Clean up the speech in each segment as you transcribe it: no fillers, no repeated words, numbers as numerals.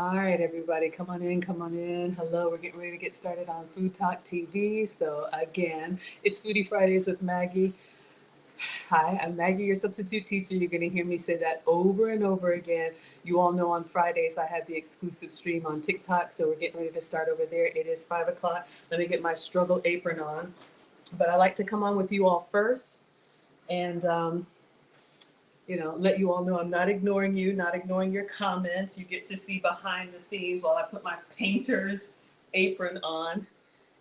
All right, everybody, come on in, come on in. Hello, we're getting ready to get started on Food Talk TV. So again, it's Foodie Fridays with Maggie. Hi, I'm Maggie, your substitute teacher. You're going to hear me say that over and over again. You all know on Fridays I have the exclusive stream on TikTok, so we're getting ready to start over there. It is 5 o'clock. Let me get my struggle apron on. But I like to come on with you all first and let you all know I'm not ignoring you, not ignoring your comments. You get to see behind the scenes while I put my painter's apron on.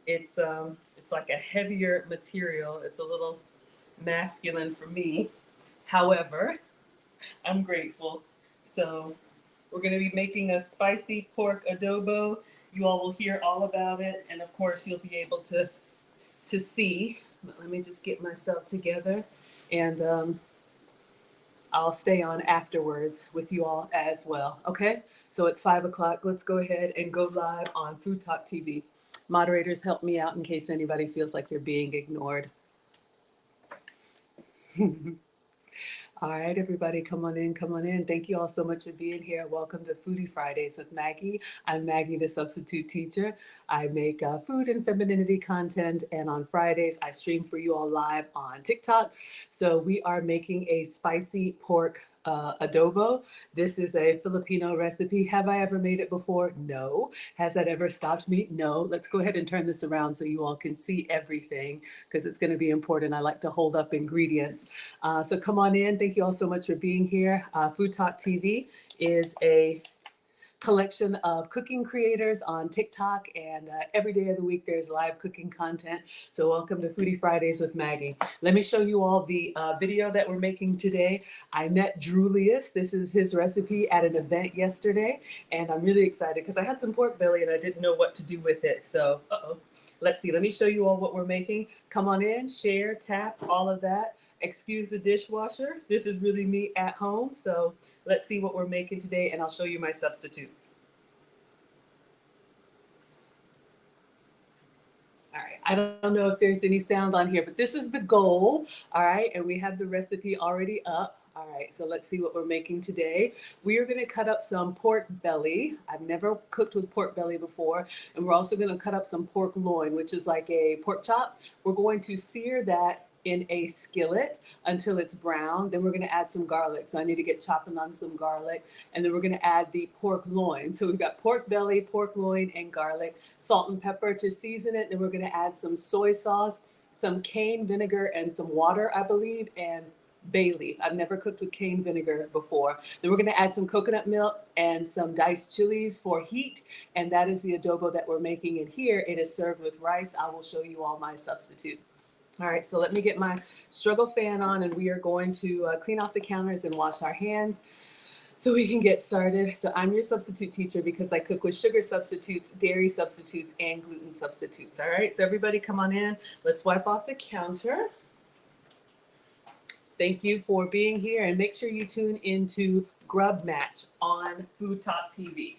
It's like a heavier material. It's a little masculine for me. However, I'm grateful. So we're going to be making a spicy pork adobo. You all will hear all about it, and of course you'll be able to see. But let me just get myself together, and I'll stay on afterwards with you all as well. Okay? So it's 5 o'clock. Let's go ahead and go live on Food Talk TV. Moderators, help me out in case anybody feels like they're being ignored. All right, everybody, come on in, come on in. Thank you all so much for being here. Welcome to Foodie Fridays with Maggie. I'm Maggie, the substitute teacher. I make food and femininity content, and on Fridays, I stream for you all live on TikTok. So we are making a spicy pork adobo. This is a Filipino recipe. Have I ever made it before? No. Has that ever stopped me? No. Let's go ahead and turn this around so you all can see everything, because it's going to be important. I like to hold up ingredients. So come on in. Thank you all so much for being here. Food Talk TV is a collection of cooking creators on TikTok, and every day of the week there's live cooking content. So welcome to Foodie Fridays with Maggie. Let me show you all the video that we're making today. I met Droolius. This is his recipe at an event yesterday, and I'm really excited because I had some pork belly and I didn't know what to do with it. So, let's see. Let me show you all what we're making. Come on in, share, tap, all of that. Excuse the dishwasher. This is really me at home. So let's see what we're making today, and I'll show you my substitutes. All right, I don't know if there's any sound on here, but this is the goal. All right, and we have the recipe already up. All right, so let's see what we're making today. We are gonna cut up some pork belly. I've never cooked with pork belly before. And we're also gonna cut up some pork loin, which is like a pork chop. We're going to sear that in a skillet until it's brown. Then we're going to add some garlic. So I need to get chopping on some garlic. And then we're going to add the pork loin. So we've got pork belly, pork loin, and garlic, salt and pepper to season it. Then we're going to add some soy sauce, some cane vinegar, and some water, I believe, and bay leaf. I've never cooked with cane vinegar before. Then we're going to add some coconut milk and some diced chilies for heat. And that is the adobo that we're making in here. It is served with rice. I will show you all my substitute. All right, so let me get my struggle fan on, and we are going to clean off the counters and wash our hands so we can get started. So I'm your substitute teacher because I cook with sugar substitutes, dairy substitutes, and gluten substitutes. All right, so everybody come on in. Let's wipe off the counter. Thank you for being here, and make sure you tune into Grub Match on Food Talk TV.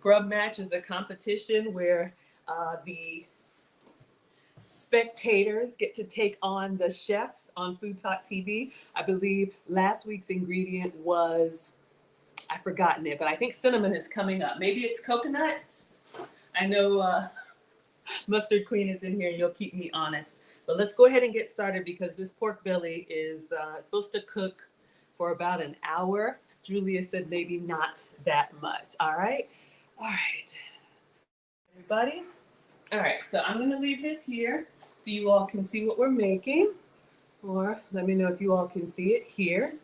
Grub Match is a competition where the spectators get to take on the chefs on Food Talk TV. I believe last week's ingredient was, I've forgotten it, but I think cinnamon is coming up. Maybe it's coconut. I know Mustard Queen is in here and you'll keep me honest. But let's go ahead and get started because this pork belly is supposed to cook for about an hour. Julia said maybe not that much. All right. All right. Everybody. All right, so I'm going to leave this here so you all can see what we're making, or let me know if you all can see it here.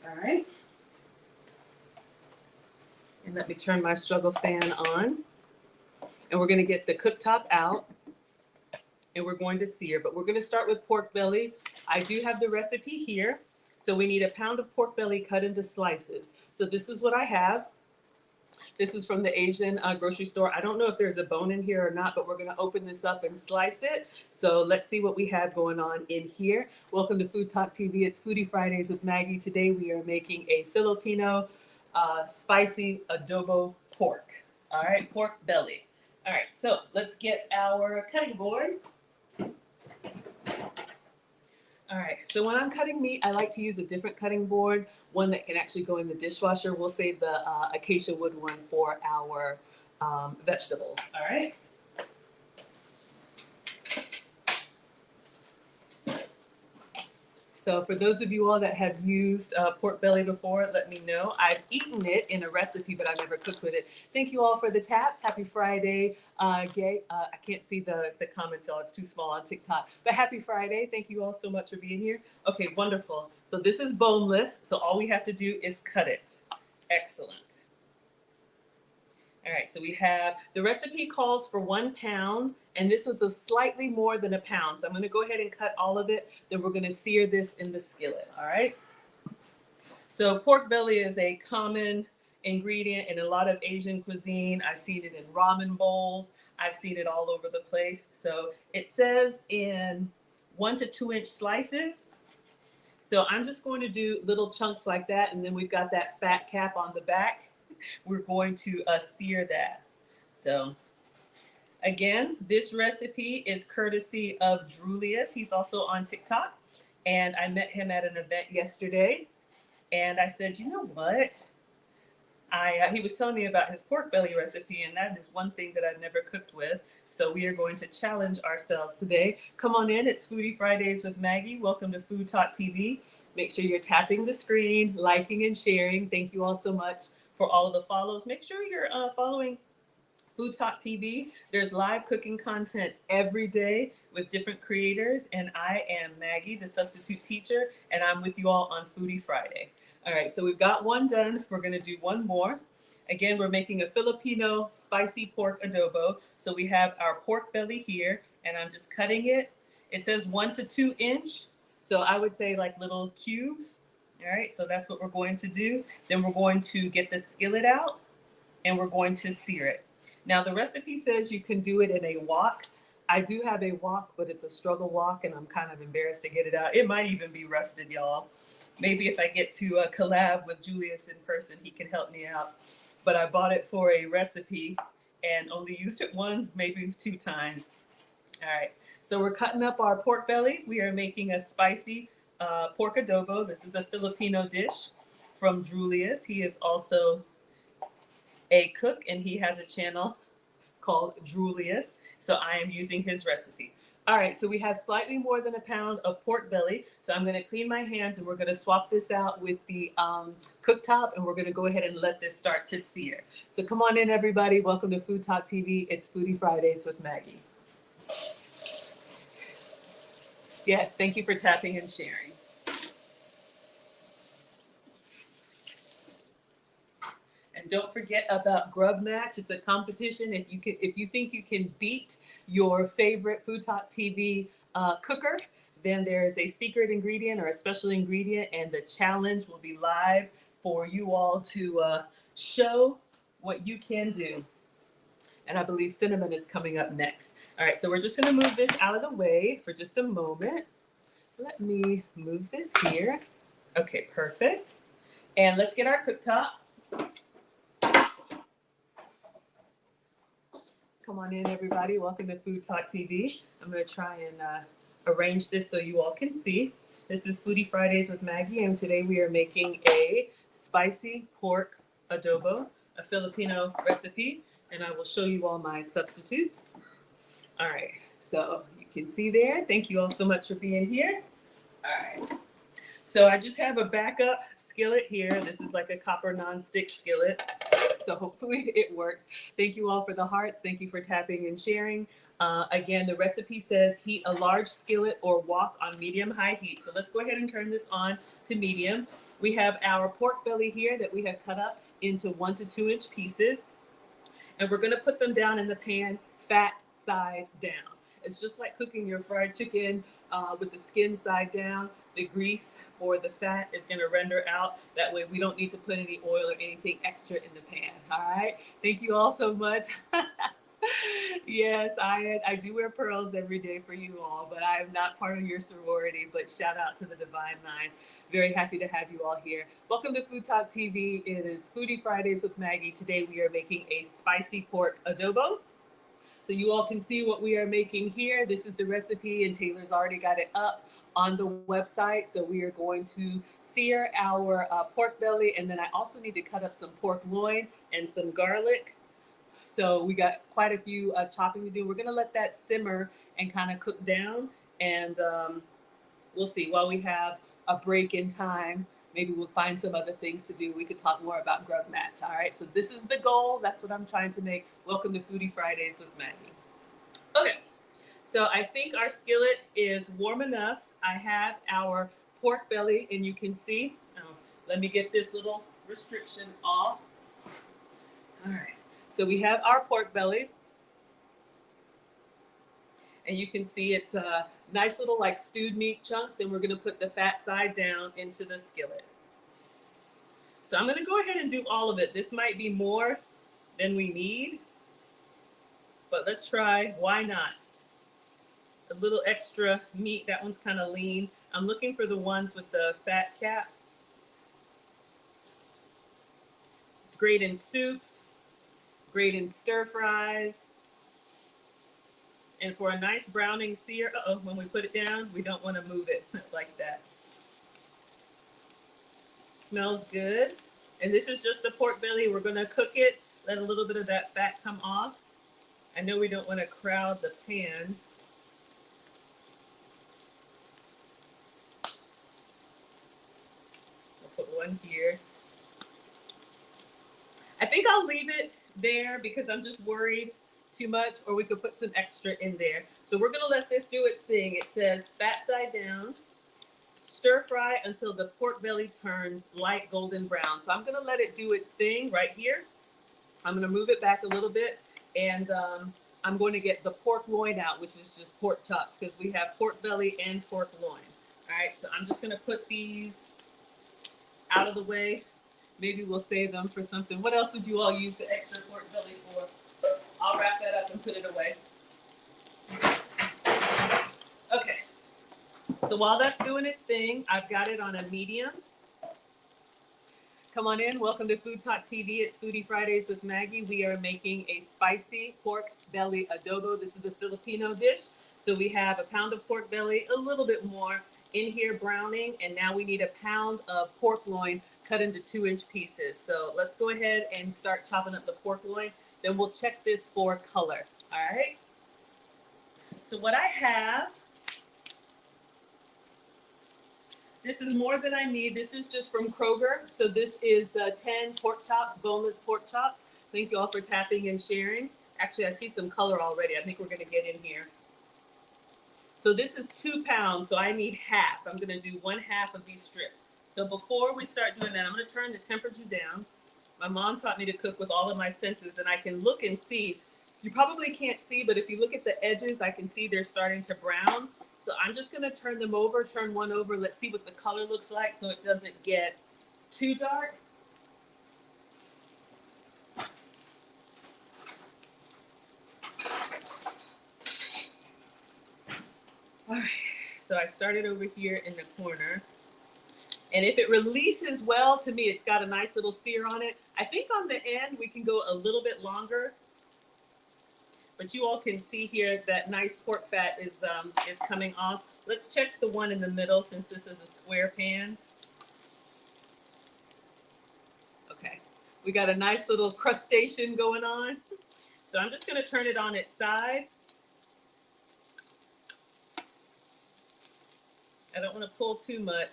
All right. And let me turn my struggle fan on. And we're going to get the cooktop out, and we're going to sear, but we're going to start with pork belly. I do have the recipe here. So we need a pound of pork belly cut into slices. So this is what I have. This is from the Asian grocery store. I don't know if there's a bone in here or not, but we're going to open this up and slice it. So let's see what we have going on in here. Welcome to Food Talk TV. It's Foodie Fridays with Maggie. Today we are making a Filipino spicy adobo pork. All right, pork belly. All right, so let's get our cutting board. All right, so when I'm cutting meat, I like to use a different cutting board, one that can actually go in the dishwasher. We'll save the acacia wood one for our vegetables. All right. So for those of you all that have used pork belly before, let me know. I've eaten it in a recipe, but I've never cooked with it. Thank you all for the taps. Happy Friday, Gay. I can't see the comments, y'all. It's too small on TikTok. But happy Friday. Thank you all so much for being here. Okay, wonderful. So this is boneless. So all we have to do is cut it. Excellent. All right, so we have, the recipe calls for 1 pound, and this was a slightly more than a pound. So I'm gonna go ahead and cut all of it, then we're gonna sear this in the skillet, all right? So pork belly is a common ingredient in a lot of Asian cuisine. I've seen it in ramen bowls. I've seen it all over the place. So it says in 1 to 2 inch slices. So I'm just going to do little chunks like that, and then we've got that fat cap on the back. We're going to sear that. So again, this recipe is courtesy of Droolius. He's also on TikTok, and I met him at an event yesterday, and I said, you know what? He was telling me about his pork belly recipe, and that is one thing that I've never cooked with. So we are going to challenge ourselves today. Come on in. It's Foodie Fridays with Maggie. Welcome to FoodTokTV. Make sure you're tapping the screen, liking and sharing. Thank you all so much for all of the follows. Make sure you're following FoodTokTV. There's live cooking content every day with different creators. And I am Maggie, the substitute teacher, and I'm with you all on Foodie Friday. All right, so we've got one done. We're going to do one more. Again, we're making a Filipino spicy pork adobo. So we have our pork belly here, and I'm just cutting it. It says 1 to 2 inch. So I would say like little cubes. All right, so that's what we're going to do. Then we're going to get the skillet out, and we're going to sear it. Now, the recipe says you can do it in a wok. I do have a wok, but it's a struggle wok, and I'm kind of embarrassed to get it out. It might even be rusted, y'all. Maybe if I get to collab with Julius in person, he can help me out. But I bought it for a recipe and only used it 1, maybe 2 times. All right, so we're cutting up our pork belly. We are making a spicy pork adobo. This is a Filipino dish from Droolius. He is also a cook, and he has a channel called Droolius. So I am using his recipe. All right, so we have slightly more than a pound of pork belly. So I'm gonna clean my hands, and we're gonna swap this out with the cooktop, and we're gonna go ahead and let this start to sear. So come on in, everybody. Welcome to FoodTokTV. It's Foodie Fridays with Maggie. Yes, thank you for tapping and sharing. And don't forget about Grub Match. It's a competition. If you think you can beat your favorite FoodTokTV cooker, then there is a secret ingredient or a special ingredient, and the challenge will be live for you all to show what you can do. And I believe cinnamon is coming up next. All right, so we're just gonna move this out of the way for just a moment. Let me move this here. Okay, perfect. And let's get our cooktop. Come on in, everybody. Welcome to FoodTokTV. I'm going to try and arrange this so you all can see. This is Foodie Fridays with Maggie, and today we are making a spicy pork adobo, a Filipino recipe, and I will show you all my substitutes. All right, so you can see there. Thank you all so much for being here. All right. So I just have a backup skillet here. This is like a copper nonstick skillet. So hopefully it works. Thank you all for the hearts. Thank you for tapping and sharing. Again, the recipe says heat a large skillet or wok on medium-high heat. So let's go ahead and turn this on to medium. We have our pork belly here that we have cut up into 1 to 2 inch pieces. And we're going to put them down in the pan, fat side down. It's just like cooking your fried chicken with the skin side down. The grease or the fat is going to render out. That way we don't need to put any oil or anything extra in the pan. All right. Thank you all so much. Yes, I do wear pearls every day for you all, but I am not part of your sorority. But shout out to the Divine Nine. Very happy to have you all here. Welcome to FoodTokTV. It is Foodie Fridays with Maggie. Today we are making a spicy pork adobo. So you all can see what we are making here. This is the recipe and Taylor's already got it up on the website. So we are going to sear our pork belly, and then I also need to cut up some pork loin and some garlic. So we got quite a few chopping to do. We're gonna let that simmer and kind of cook down, and we'll see. While we have a break in time, maybe we'll find some other things to do. We could talk more about Grub Match. All right, so this is the goal. That's what I'm trying to make. Welcome to Foodie Fridays with Maggie. Okay, so I think our skillet is warm enough. I have our pork belly, and you can see. Let me get this little restriction off. All right, so we have our pork belly. And you can see it's a nice little like stewed meat chunks, and we're gonna put the fat side down into the skillet. So I'm gonna go ahead and do all of it. This might be more than we need, but let's try, why not? A little extra meat, that one's kind of lean. I'm looking for the ones with the fat cap. It's great in soups, great in stir fries. And for a nice browning sear, when we put it down, we don't want to move it like that. Smells good. And this is just the pork belly. We're going to cook it, let a little bit of that fat come off. I know we don't want to crowd the pan. We'll put one here. I think I'll leave it there because I'm just worried too much, or we could put some extra in there. So we're gonna let this do its thing. It says fat side down, stir fry until the pork belly turns light golden brown. So I'm gonna let it do its thing right here. I'm gonna move it back a little bit, and I'm going to get the pork loin out, which is just pork chops, because we have pork belly and pork loin. All right, so I'm just gonna put these out of the way. Maybe we'll save them for something. What else would you all use the extra pork belly for? I'll wrap that up and put it away. Okay, so while that's doing its thing, I've got it on a medium. Come on in, welcome to FoodTokTV. It's Foodie Fridays with Maggie. We are making a spicy pork belly adobo. This is a Filipino dish. So we have a pound of pork belly, a little bit more in here browning, and now we need a pound of pork loin cut into 2-inch pieces. So let's go ahead and start chopping up the pork loin. Then we'll check this for color. All right. So what I have, this is more than I need. This is just from Kroger. So this is 10 pork chops, boneless pork chops. Thank you all for tapping and sharing. Actually, I see some color already. I think we're going to get in here. So this is 2 pounds, so I need half. I'm going to do 1/2 of these strips. So before we start doing that, I'm going to turn the temperature down. My mom taught me to cook with all of my senses, and I can look and see. You probably can't see, but if you look at the edges, I can see they're starting to brown. So I'm just going to turn them over, turn one over. Let's see what the color looks like so it doesn't get too dark. All right, so I started over here in the corner. And if it releases well, to me, it's got a nice little sear on it. I think on the end, we can go a little bit longer. But you all can see here that nice pork fat is coming off. Let's check the one in the middle since this is a square pan. Okay, we got a nice little crustation going on. So I'm just gonna turn it on its side. I don't wanna pull too much.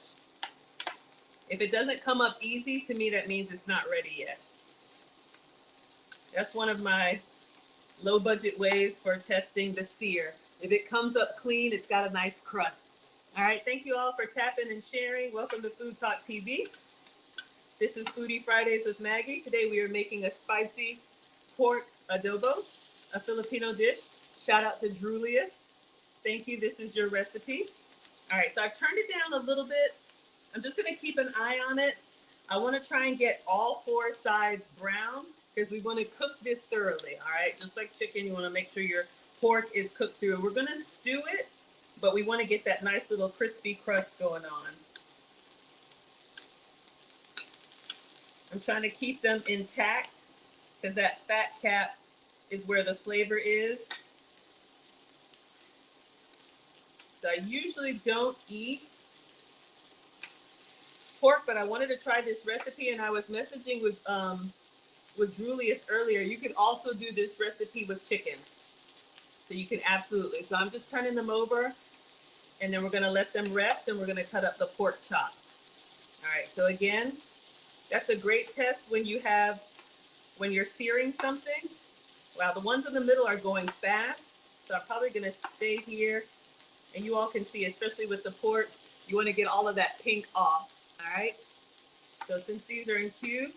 If it doesn't come up easy, to me, that means it's not ready yet. That's one of my low budget ways for testing the sear. If it comes up clean, it's got a nice crust. All right, thank you all for tapping and sharing. Welcome to FoodTokTV. This is Foodie Fridays with Maggie. Today we are making a spicy pork adobo, a Filipino dish. Shout out to Droolius. Thank you, this is your recipe. All right, so I've turned it down a little bit. I'm just gonna keep an eye on it. I wanna try and get all 4 sides brown because we wanna cook this thoroughly, all right? Just like chicken, you wanna make sure your pork is cooked through. We're gonna stew it, but we wanna get that nice little crispy crust going on. I'm trying to keep them intact because that fat cap is where the flavor is. So I usually don't eat pork, but I wanted to try this recipe, and I was messaging with Droolius earlier. You can also do this recipe with chicken. So you can absolutely. So I'm just turning them over, and then we're gonna let them rest, and we're gonna cut up the pork chops. All right, so again, that's a great test when you're searing something. Wow, the ones in the middle are going fast. So I'm probably gonna stay here, and you all can see, especially with the pork, you wanna get all of that pink off, all right? So since these are in cubes,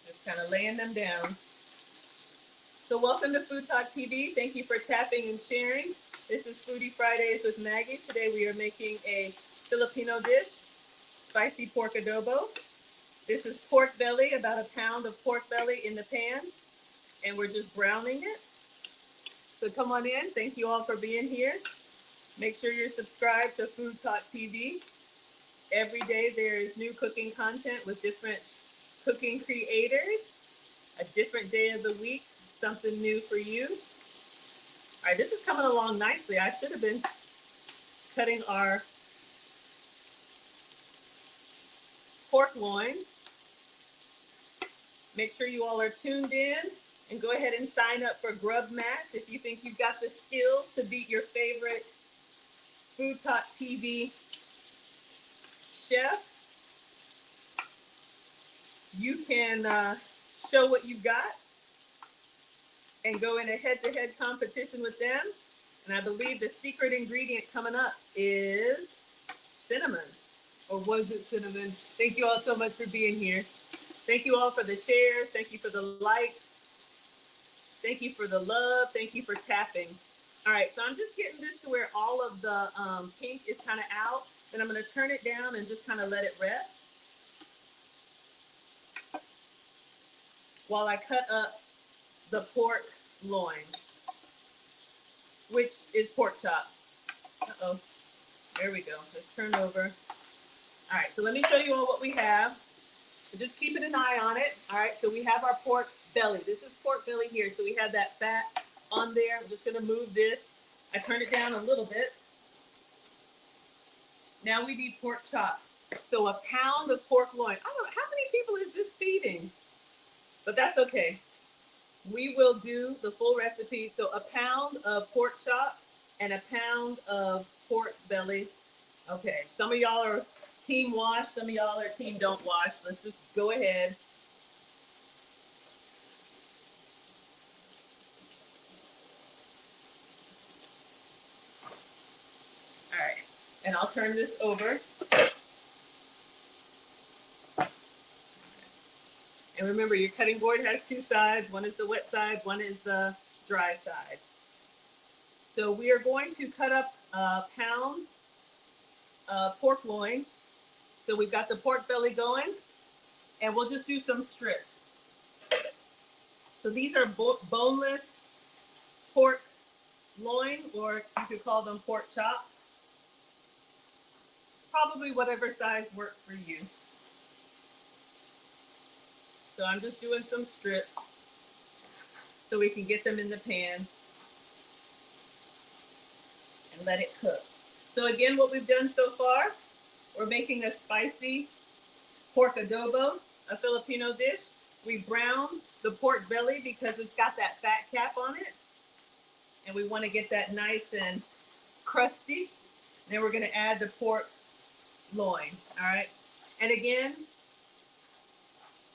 just kind of laying them down. So welcome to FoodTokTV. Thank you for tapping and sharing. This is Foodie Fridays with Maggie. Today we are making a Filipino dish, spicy pork adobo. This is pork belly, about a pound of pork belly in the pan, and we're just browning it. So come on in. Thank you all for being here. Make sure you're subscribed to FoodTokTV. Every day there is new cooking content with different cooking creators. A different day of the week, something new for you. All right, this is coming along nicely. I should have been cutting our pork loin. Make sure you all are tuned in, and go ahead and sign up for Grub Match if you think you've got the skills to beat your favorite FoodTokTV chef. You can show what you've got and go in a head-to-head competition with them. And I believe the secret ingredient coming up is cinnamon. Or was it cinnamon? Thank you all so much for being here. Thank you all for the shares. Thank you for the likes. Thank you for the love. Thank you for tapping. All right, so I'm just getting this to where all of the pink is kind of out. Then I'm going to turn it down and just kind of let it rest while I cut up the pork loin, which is pork chop. Uh-oh. There we go. Let's turn over. All right, so let me show you all what we have. So just keeping an eye on it. All right, so we have our pork belly. This is pork belly here. So we have that fat on there. I'm just going to move this. I turn it down a little bit. Now we need pork chops. So a pound of pork loin. I don't know, how many people is this feeding? But that's okay. We will do the full recipe. So a pound of pork chops and a pound of pork belly. Okay, some of y'all are team wash, some of y'all are team don't wash. Let's just go ahead. All right, and I'll turn this over. And remember, your cutting board has two sides. One is the wet side, one is the dry side. So we are going to cut up a pound of pork loin. So we've got the pork belly going, and we'll just do some strips. So these are boneless pork loin, or you could call them pork chops. Probably whatever size works for you. So I'm just doing some strips so we can get them in the pan and let it cook. So again, what we've done so far, we're making a spicy pork adobo, a Filipino dish. We browned the pork belly because it's got that fat cap on it, and we want to get that nice and crusty. Then we're going to add the pork loin, all right? And again,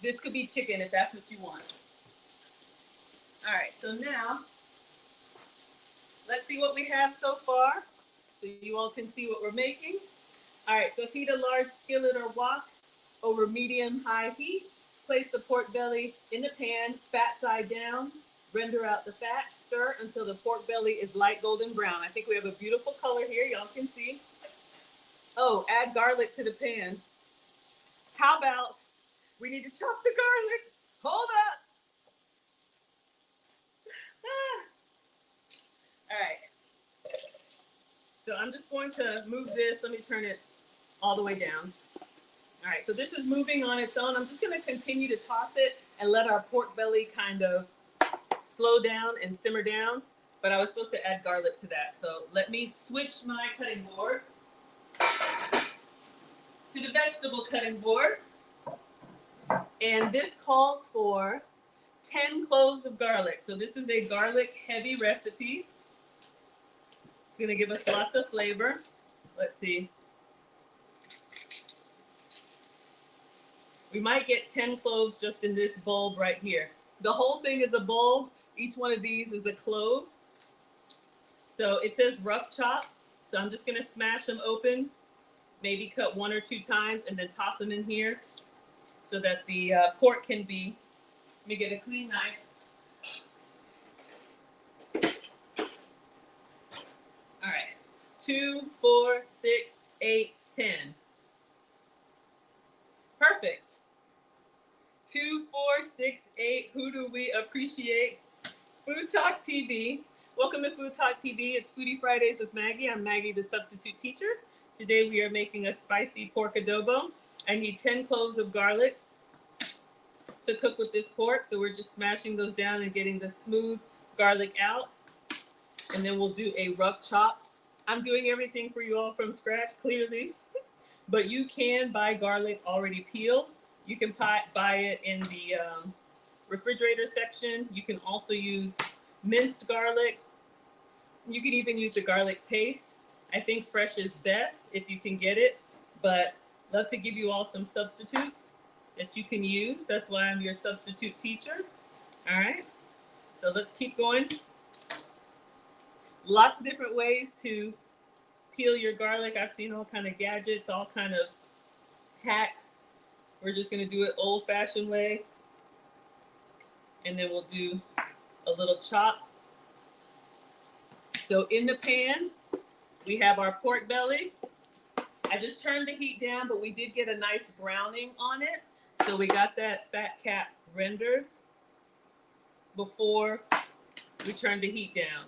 this could be chicken if that's what you want. All right, so now, let's see what we have so far so you all can see what we're making. All right, so heat a large skillet or wok over medium-high heat. Place the pork belly in the pan, fat side down. Render out the fat. Stir until the pork belly is light golden brown. I think we have a beautiful color here. Y'all can see. Oh, add garlic to the pan. How about we need to chop the garlic? Hold up. All right. So I'm just going to move this. Let me turn it all the way down. All right, so this is moving on its own. I'm just going to continue to toss it and let our pork belly kind of slow down and simmer down, but I was supposed to add garlic to that. So let me switch my cutting board to the vegetable cutting board. And this calls for 10 cloves of garlic. So this is a garlic heavy recipe. It's gonna give us lots of flavor. Let's see. We might get 10 cloves just in this bulb right here. The whole thing is a bulb. Each one of these is a clove. So it says rough chop. So I'm just gonna smash them open, maybe cut 1 or 2 times and then toss them in here so that the pork can be, let me get a clean knife. All right, 2, 4, 6, 8, 10. Perfect. 2, 4, 6, 8. Who do we appreciate? FoodTokTV. Welcome to FoodTokTV. It's Foodie Fridays with Maggie. I'm Maggie, the substitute teacher. Today we are making a spicy pork adobo. I need 10 cloves of garlic to cook with this pork. So we're just smashing those down and getting the smooth garlic out. And then we'll do a rough chop. I'm doing everything for you all from scratch, clearly. But you can buy garlic already peeled. You can buy it in the refrigerator section. You can also use minced garlic. You can even use the garlic paste. I think fresh is best if you can get it, but I'd love to give you all some substitutes that you can use. That's why I'm your substitute teacher. All right, so let's keep going. Lots of different ways to peel your garlic. I've seen all kind of gadgets, all kind of hacks. We're just gonna do it old-fashioned way. And then we'll do a little chop. So in the pan, we have our pork belly. I just turned the heat down, but we did get a nice browning on it. So we got that fat cap rendered before we turned the heat down.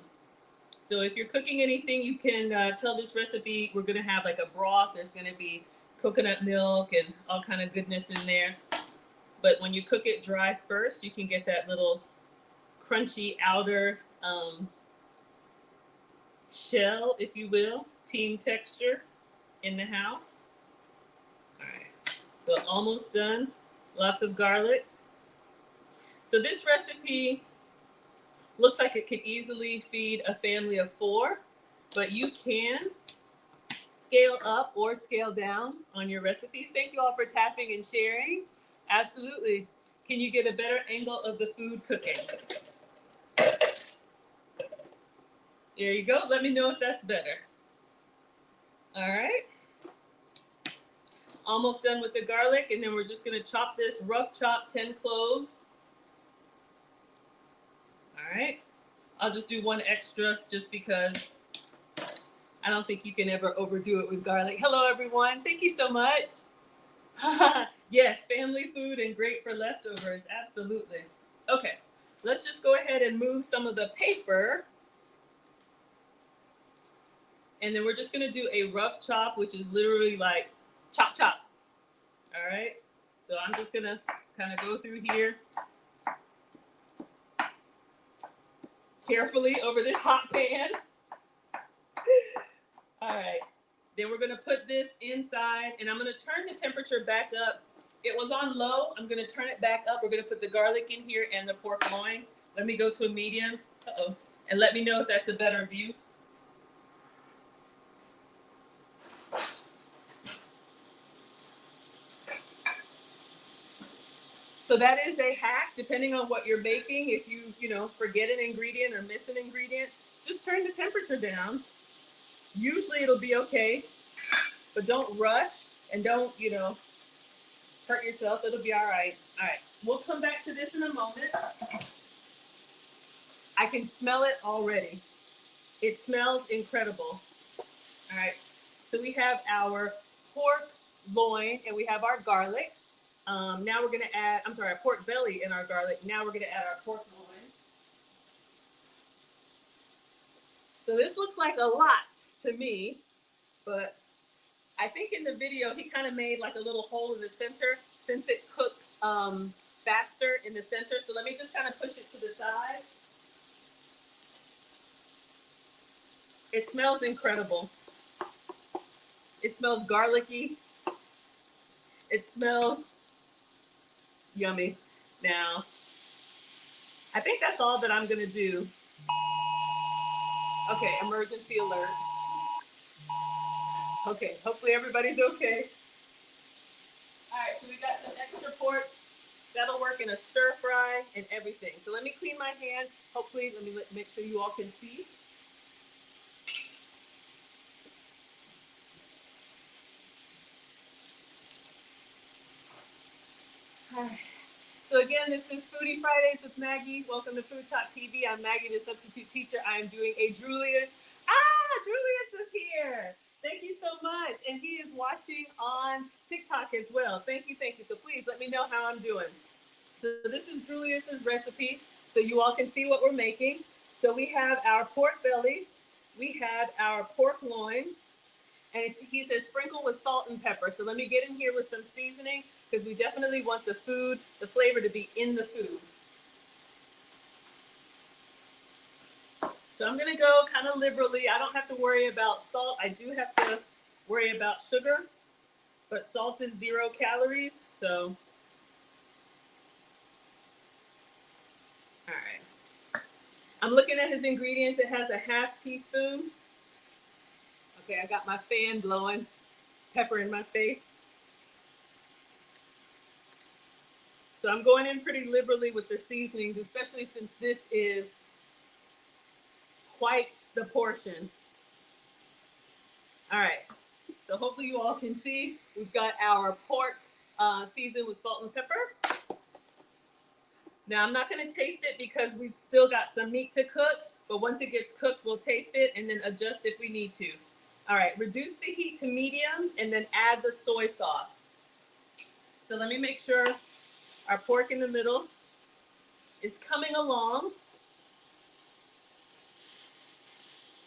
So if you're cooking anything, you can tell this recipe. We're gonna have like a broth. There's gonna be coconut milk and all kind of goodness in there. But when you cook it dry first, you can get that little crunchy outer shell, if you will, team texture in the house. All right, so almost done. Lots of garlic. So this recipe looks like it could easily feed a family of 4, but you can scale up or scale down on your recipes. Thank you all for tapping and sharing. Absolutely. Can you get a better angle of the food cooking? There you go. Let me know if that's better. All right. Almost done with the garlic, and then we're just going to chop this, rough chop 10 cloves. All right. I'll just do 1 extra just because I don't think you can ever overdo it with garlic. Hello, everyone. Thank you so much. Yes, family food and great for leftovers. Absolutely. Okay, let's just go ahead and move some of the paper. And then we're just going to do a rough chop, which is literally like chop, chop. All right. So I'm just going to kind of go through here carefully over this hot pan. All right. Then we're going to put this inside, and I'm going to turn the temperature back up. It was on low. I'm going to turn it back up. We're going to put the garlic in here and the pork loin. Let me go to a medium. Uh-oh. And let me know if that's a better view. So that is a hack, depending on what you're baking. If you forget an ingredient or miss an ingredient, just turn the temperature down. Usually it'll be okay, but don't rush and don't, hurt yourself. It'll be all right. All right, we'll come back to this in a moment. I can smell it already. It smells incredible. All right, so we have our pork loin and we have our garlic. Now we're gonna add, our pork belly and our garlic. Now we're gonna add our pork loin. So this looks like a lot to me, but I think in the video he kind of made like a little hole in the center since it cooks faster in the center. So let me just kind of push it to the side. It smells incredible. It smells garlicky. It smells yummy. Now, I think that's all that I'm gonna do. Okay, emergency alert. Okay, hopefully everybody's okay. All right, so we got some extra pork. That'll work in a stir fry and everything. So let me clean my hands. Hopefully, let me make sure you all can see. All right. So again, this is Foodie Fridays with Maggie. Welcome to FoodTokTV. I'm Maggie, the substitute teacher. I am doing a Droolius. Droolius is here. Thank you so much. And he is watching on TikTok as well. Thank you, thank you. So please let me know how I'm doing. So this is Droolius's recipe, so you all can see what we're making. So we have our pork belly, we have our pork loin, and he says sprinkle with salt and pepper. So let me get in here with some seasoning because we definitely want the flavor to be in the food. So I'm gonna go kind of liberally. I don't have to worry about salt. I do have to worry about sugar, but salt is 0 calories. So, all right. I'm looking at his ingredients. It has a ½ teaspoon. Okay, I got my fan blowing, pepper in my face. So I'm going in pretty liberally with the seasonings, especially since this is quite the portion. All right, so hopefully you all can see. We've got our pork seasoned with salt and pepper. Now I'm not gonna taste it because we've still got some meat to cook, but once it gets cooked, we'll taste it and then adjust if we need to. All right, reduce the heat to medium and then add the soy sauce. So let me make sure our pork in the middle is coming along.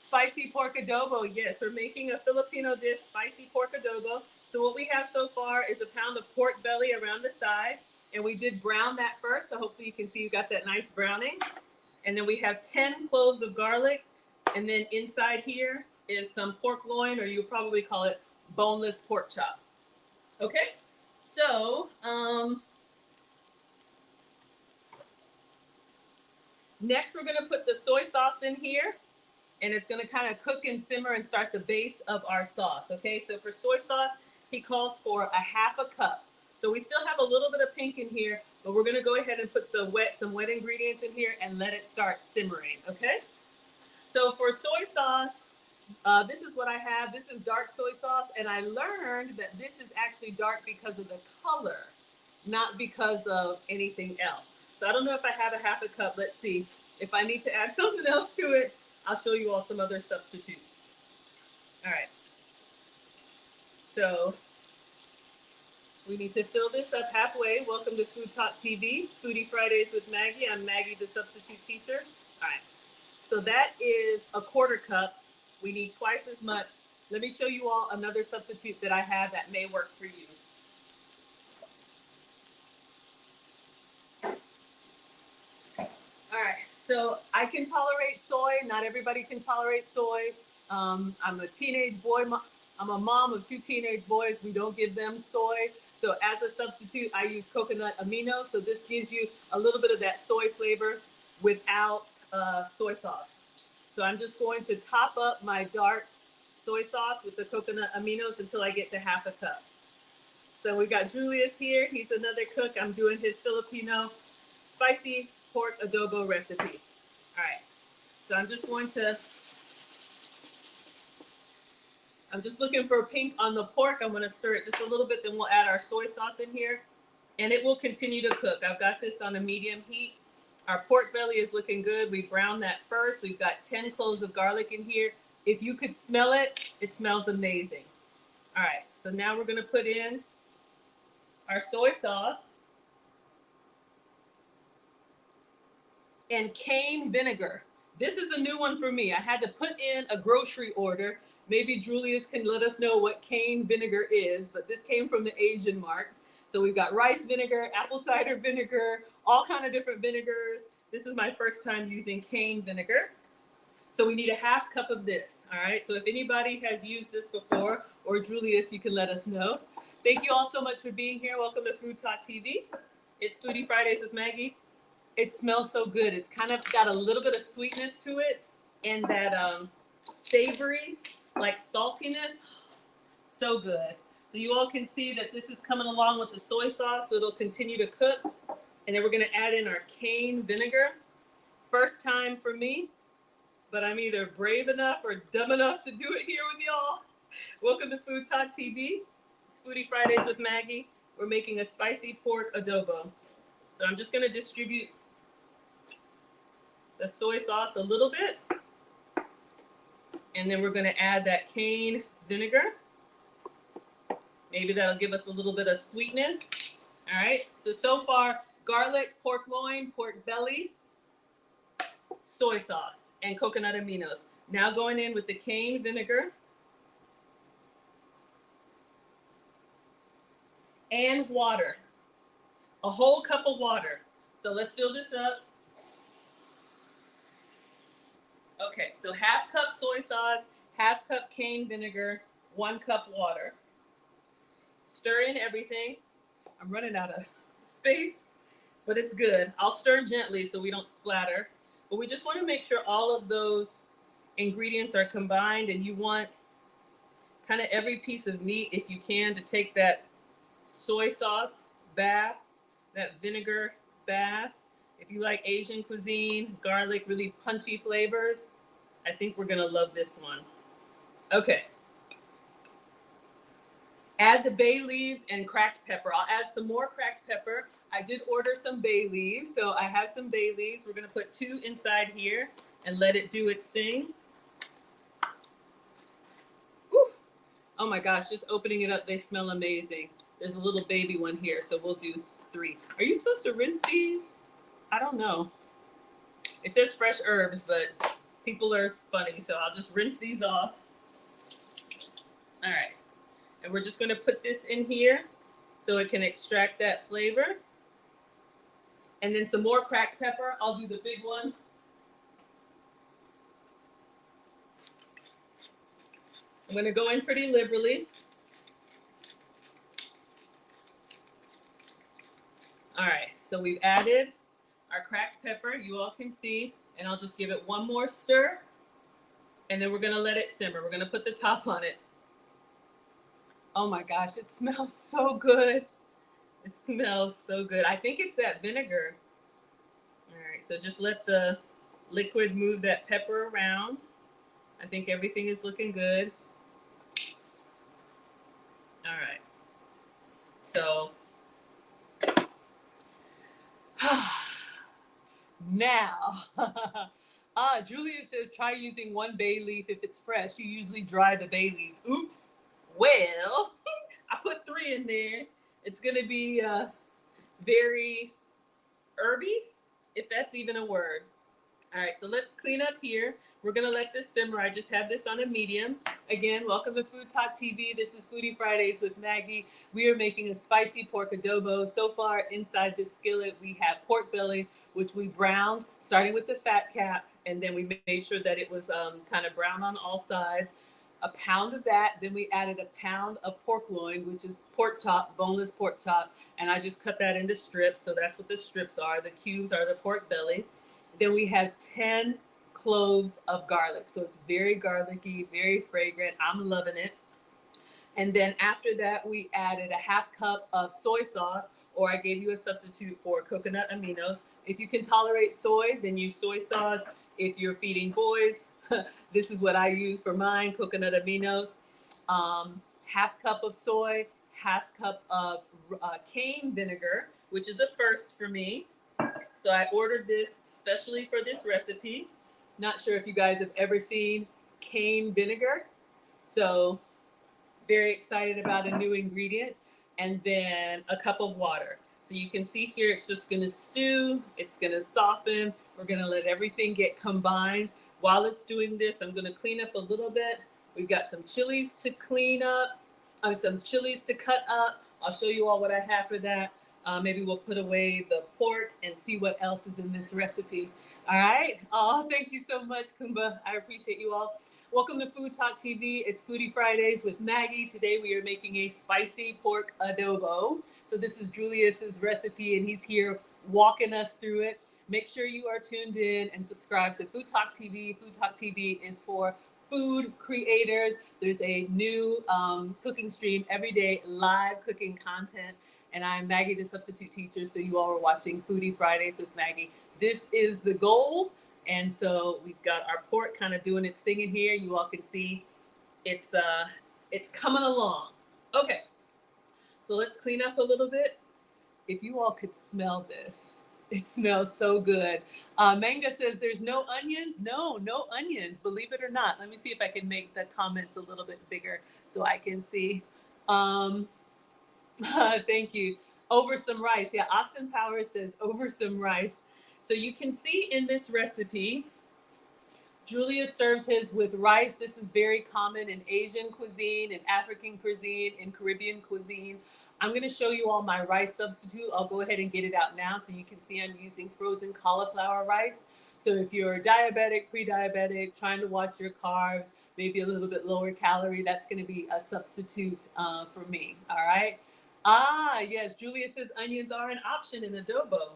Spicy pork adobo. Yes, we're making a Filipino dish, spicy pork adobo. So what we have so far is a pound of pork belly around the side. And we did brown that first. So hopefully you can see you got that nice browning. And then we have 10 cloves of garlic. And then inside here is some pork loin, or you'll probably call it boneless pork chop. Okay, so next we're gonna put the soy sauce in here. And it's gonna kind of cook and simmer and start the base of our sauce, okay? So for soy sauce, he calls for a ½ cup. So we still have a little bit of pink in here, but we're gonna go ahead and put some wet ingredients in here and let it start simmering, okay? So for soy sauce, this is what I have. This is dark soy sauce, and I learned that this is actually dark because of the color, not because of anything else. So I don't know if I have a ½ cup. Let's see. If I need to add something else to it, I'll show you all some other substitutes. All right. So we need to fill this up halfway. Welcome to FoodTokTV, Foodie Fridays with Maggie. I'm Maggie, the substitute teacher. All right. So that is a ½ cup. We need twice as much. Let me show you all another substitute that I have that may work for you. All right. So I can tolerate soy. Not everybody can tolerate soy. I'm a teenage boy. I'm a mom of 2 teenage boys. We don't give them soy. So as a substitute, I use coconut amino. So this gives you a little bit of that soy flavor without soy sauce. So I'm just going to top up my dark soy sauce with the coconut aminos until I get to ½ cup. So we've got Droolius here. He's another cook. I'm doing his Filipino spicy pork adobo recipe. All right. So I'm just looking for pink on the pork. I'm going to stir it just a little bit. Then we'll add our soy sauce in here. And it will continue to cook. I've got this on a medium heat. Our pork belly is looking good. We browned that first. We've got 10 cloves of garlic in here. If you could smell it, it smells amazing. All right. So now we're going to put in our soy sauce and cane vinegar. This is a new one for me. I had to put in a grocery order. Maybe Droolius can let us know what cane vinegar is, but this came from the Asian mark. So we've got rice vinegar, apple cider vinegar, all kind of different vinegars. This is my first time using cane vinegar. So we need a half cup of this, all right? So if anybody has used this before, or Droolius, you can let us know. Thank you all so much for being here. Welcome to FoodTokTV. It's Foodie Fridays with Maggie. It smells so good. It's kind of got a little bit of sweetness to it and that savory, like saltiness. So good. So you all can see that this is coming along with the soy sauce, so it'll continue to cook. And then we're gonna add in our cane vinegar. First time for me, but I'm either brave enough or dumb enough to do it here with y'all. Welcome to FoodTokTV. It's Foodie Fridays with Maggie. We're making a spicy pork adobo. So I'm just gonna distribute the soy sauce a little bit. And then we're gonna add that cane vinegar. Maybe that'll give us a little bit of sweetness. All right, so far, garlic, pork loin, pork belly, soy sauce, and coconut aminos. Now going in with the cane vinegar and water, a whole cup of water. So let's fill this up. Okay, so half cup soy sauce, half cup cane vinegar, 1 cup water. Stir in everything. I'm running out of space, but it's good. I'll stir gently so we don't splatter. But we just want to make sure all of those ingredients are combined, and you want kind of every piece of meat, if you can, to take that soy sauce bath, that vinegar bath. If you like Asian cuisine, garlic, really punchy flavors, I think we're gonna love this one. Okay. Add the bay leaves and cracked pepper. I'll add some more cracked pepper. I did order some bay leaves, so I have some bay leaves. We're gonna put 2 inside here and let it do its thing. Whew. Oh my gosh, just opening it up, they smell amazing. There's a little baby one here, so we'll do 3. Are you supposed to rinse these? I don't know. It says fresh herbs, but people are funny, so I'll just rinse these off. All right. And we're just going to put this in here so it can extract that flavor. And then some more cracked pepper. I'll do the big one. I'm going to go in pretty liberally. All right, so we've added our cracked pepper, you all can see, and I'll just give it 1 more stir, and then we're gonna let it simmer. We're gonna put the top on it. Oh my gosh, it smells so good. It smells so good. I think it's that vinegar. All right, so just let the liquid move that pepper around. I think everything is looking good. All right, so now, Julia says try using 1 bay leaf if it's fresh. You usually dry the bay leaves. Oops. Well, I put 3 in there. It's gonna be very herby, if that's even a word. All right, so let's clean up here. We're gonna let this simmer. I just have this on a medium. Again, welcome to FoodTokTV. This is Foodie Fridays with Maggie. We are making a spicy pork adobo. So far inside this skillet, we have pork belly, which we browned, starting with the fat cap, and then we made sure that it was kind of brown on all sides. A pound of that, then we added a pound of pork loin, which is pork chop, boneless pork chop, and I just cut that into strips, so that's what the strips are. The cubes are the pork belly. Then we have 10 cloves of garlic, so it's very garlicky, very fragrant. I'm loving it. And then after that, we added a half cup of soy sauce, or I gave you a substitute for coconut aminos. If you can tolerate soy, then use soy sauce. If you're feeding boys, this is what I use for mine, coconut aminos. Half cup of soy, half cup of cane vinegar, which is a first for me. So I ordered this specially for this recipe. Not sure if you guys have ever seen cane vinegar. So very excited about a new ingredient. And then a cup of water. So you can see here, it's just gonna stew, it's gonna soften. We're gonna let everything get combined. While it's doing this, I'm gonna clean up a little bit. We've got some chilies to clean up, some chilies to cut up. I'll show you all what I have for that. Maybe we'll put away the pork and see what else is in this recipe. All right. Oh, thank you so much, Kumba. I appreciate you all. Welcome to Food Talk TV. It's Foodie Fridays with Maggie. Today we are making a spicy pork adobo. So this is Droolius's recipe, and he's here walking us through it. Make sure you are tuned in and subscribe to Food Talk TV. Food Talk TV is for food creators. There's a new cooking stream every day, live cooking content. And I'm Maggie, the substitute teacher. So you all are watching Foodie Fridays with Maggie. This is the goal. And so we've got our pork kind of doing its thing in here. You all can see it's coming along. Okay, so let's clean up a little bit. If you all could smell this, it smells so good. Manga says there's no onions. No onions, believe it or not. Let me see if I can make the comments a little bit bigger so I can see. Thank you. Over some rice. Yeah, Austin Powers says over some rice. So you can see in this recipe, Droolius serves his with rice. This is very common in Asian cuisine, in African cuisine, in Caribbean cuisine. I'm going to show you all my rice substitute. I'll go ahead and get it out now so you can see I'm using frozen cauliflower rice. So if you're diabetic, pre-diabetic, trying to watch your carbs, maybe a little bit lower calorie, that's going to be a substitute for me. All right. Ah, yes. Julia says onions are an option in adobo.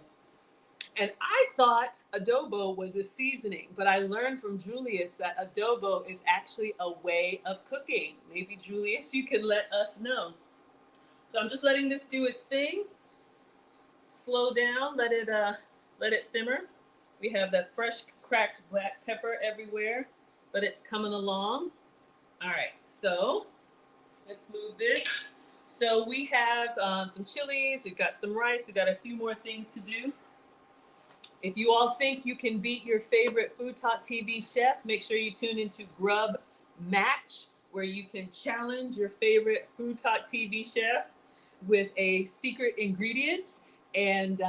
And I thought adobo was a seasoning, but I learned from Julius that adobo is actually a way of cooking. Maybe Julius, you can let us know. So I'm just letting this do its thing. Slow down, let it simmer. We have that fresh cracked black pepper everywhere, but it's coming along. All right, so let's move this. So we have some chilies, we've got some rice, we've got a few more things to do. If you all think you can beat your favorite Food Talk TV chef, make sure you tune into Grub Match, where you can challenge your favorite Food Talk TV chef with a secret ingredient. And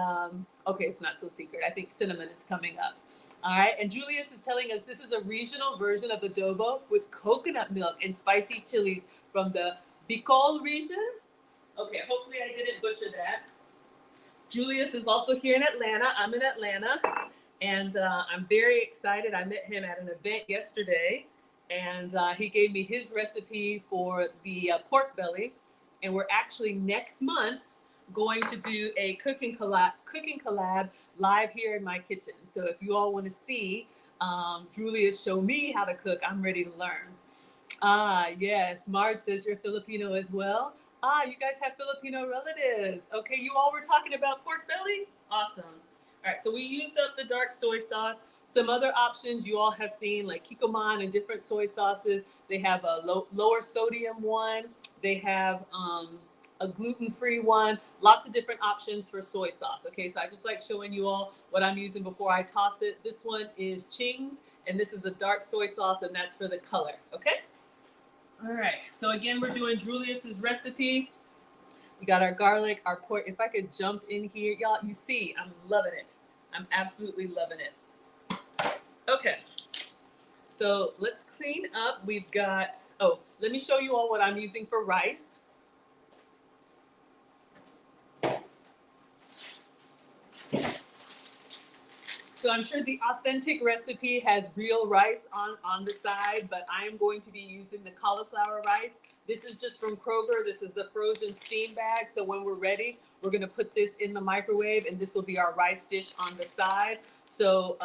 okay, it's not so secret. I think cinnamon is coming up. All right, and Julius is telling us this is a regional version of adobo with coconut milk and spicy chilies from the Bicol region. Okay, hopefully I didn't butcher that. Julius is also here in Atlanta. I'm in Atlanta, and I'm very excited. I met him at an event yesterday, and he gave me his recipe for the pork belly. And we're actually next month going to do a cooking collab live here in my kitchen. So if you all want to see Julius show me how to cook, I'm ready to learn. Ah, yes. Marge says you're Filipino as well. Ah, you guys have Filipino relatives. Okay, you all were talking about pork belly? Awesome. All right, so we used up the dark soy sauce. Some other options you all have seen, like kikkoman and different soy sauces. They have a lower sodium one. They have a gluten-free one. Lots of different options for soy sauce. Okay, so I just like showing you all what I'm using before I toss it. This one is Ching's, and this is a dark soy sauce, and that's for the color. Okay. All right, so again, we're doing Julius's recipe. We got our garlic, our pork. If I could jump in here, y'all, you see, I'm loving it. I'm absolutely loving it. Okay, so let's clean up. We've got, oh, let me show you all what I'm using for rice. So I'm sure the authentic recipe has real rice on the side, but I am going to be using the cauliflower rice. This is just from Kroger. This is the frozen steam bag. So when we're ready, we're going to put this in the microwave, and this will be our rice dish on the side. So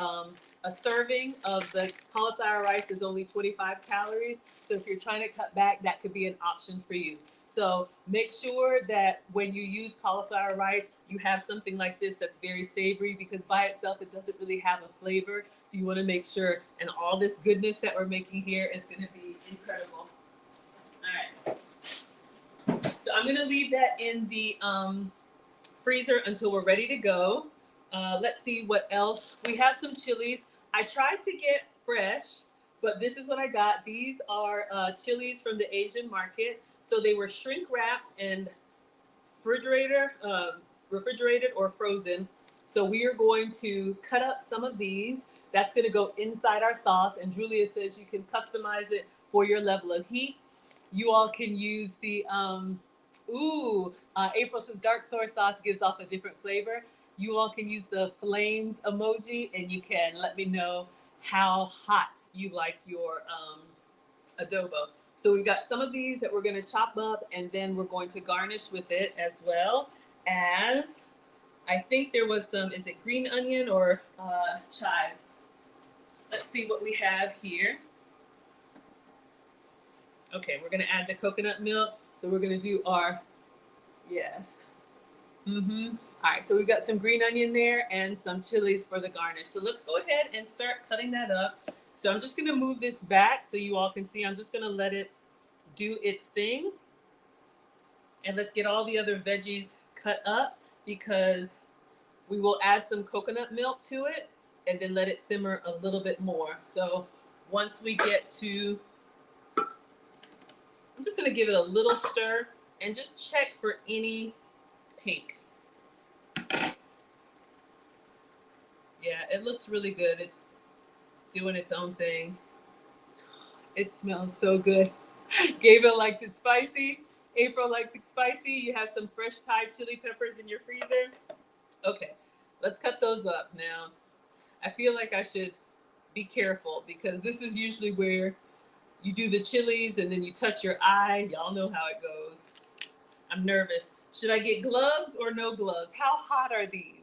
a serving of the cauliflower rice is only 25 calories. So if you're trying to cut back, that could be an option for you. So make sure that when you use cauliflower rice, you have something like this that's very savory, because by itself, it doesn't really have a flavor. So you want to make sure, and all this goodness that we're making here is going to be incredible. All right. So I'm going to leave that in the freezer until we're ready to go. Let's see what else. We have some chilies. I tried to get fresh, but this is what I got. These are chilies from the Asian market. So they were shrink wrapped and refrigerated or frozen. So we are going to cut up some of these. That's going to go inside our sauce. And Julia says you can customize it for your level of heat. You all can use the Ooh, April says dark soy sauce gives off a different flavor. You all can use the flames emoji and you can let me know how hot you like your adobo. So we've got some of these that we're going to chop up and then we're going to garnish with it as well as, I think there was some, is it green onion or chive? Let's see what we have here. Okay, we're going to add the coconut milk. So we're going to do our, yes. All right, so we've got some green onion there and some chilies for the garnish. So let's go ahead and start cutting that up. So I'm just gonna move this back so you all can see. I'm just gonna let it do its thing. And let's get all the other veggies cut up because we will add some coconut milk to it and then let it simmer a little bit more. So once we get to, I'm just gonna give it a little stir and just check for any pink. Yeah, it looks really good. It's doing its own thing. It smells so good. Gabriel likes it spicy. April likes it spicy. You have some fresh Thai chili peppers in your freezer. Okay, let's cut those up now. I feel like I should be careful because this is usually where you do the chilies and then you touch your eye. Y'all know how it goes. I'm nervous. Should I get gloves or no gloves? How hot are these?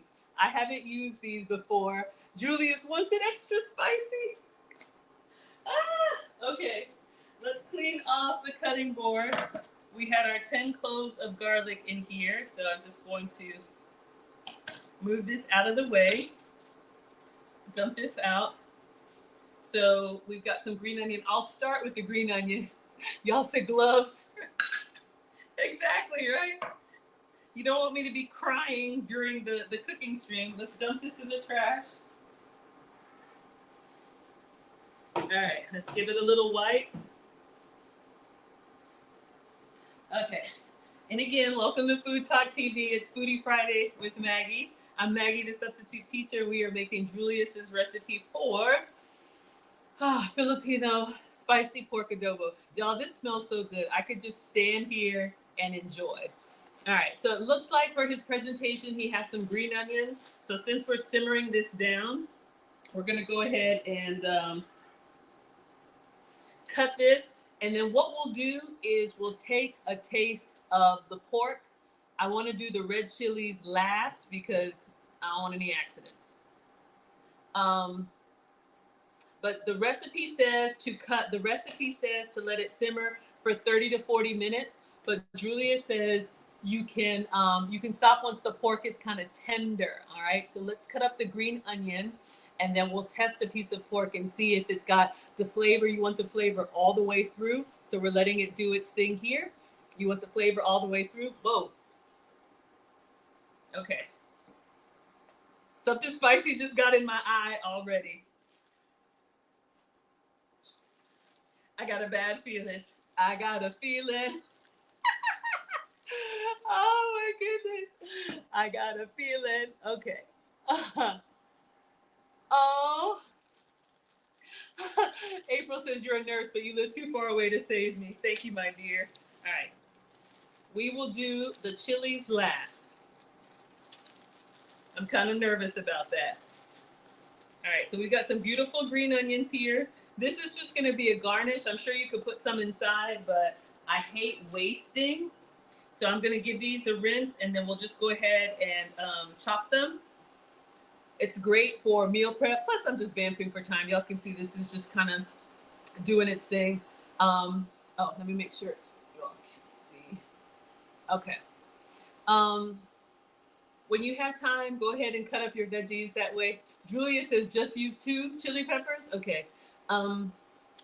I haven't used these before. Droolius wants it extra spicy. Okay, let's clean off the cutting board. We had our 10 cloves of garlic in here, so I'm just going to move this out of the way, dump this out. So we've got some green onion. I'll start with the green onion. Y'all said gloves. Exactly, right? You don't want me to be crying during the cooking stream. Let's dump this in the trash. All right, let's give it a little wipe. Okay, and again, welcome to Food Talk TV. It's Foodie Friday with Maggie. I'm Maggie, the substitute teacher. We are making Droolius's recipe for Filipino spicy pork adobo. Y'all, this smells so good. I could just stand here and enjoy. All right, so it looks like for his presentation, he has some green onions. So since we're simmering this down, we're gonna go ahead and cut this. And then what we'll do is we'll take a taste of the pork. I wanna do the red chilies last because I don't want any accidents. But the recipe says to let it simmer for 30 to 40 minutes. But Julia says you can stop once the pork is kind of tender. All right, so let's cut up the green onion and then we'll test a piece of pork and see if it's got the flavor. You want the flavor all the way through. So we're letting it do its thing here. You want the flavor all the way through. Whoa. Okay. Something spicy just got in my eye already. I got a bad feeling. I got a feeling. Oh my goodness. I got a feeling. Okay. Oh. April says you're a nurse, but you live too far away to save me. Thank you, my dear. All right. We will do the chilies last. I'm kind of nervous about that. All right, so we've got some beautiful green onions here. This is just going to be a garnish. I'm sure you could put some inside, but I hate wasting. So I'm going to give these a rinse, and then we'll just go ahead and chop them. It's great for meal prep. Plus, I'm just vamping for time. Y'all can see this is just kind of doing its thing. Oh, let me make sure y'all can see. Okay. When you have time, go ahead and cut up your veggies that way. Julia says just use 2 chili peppers. Okay.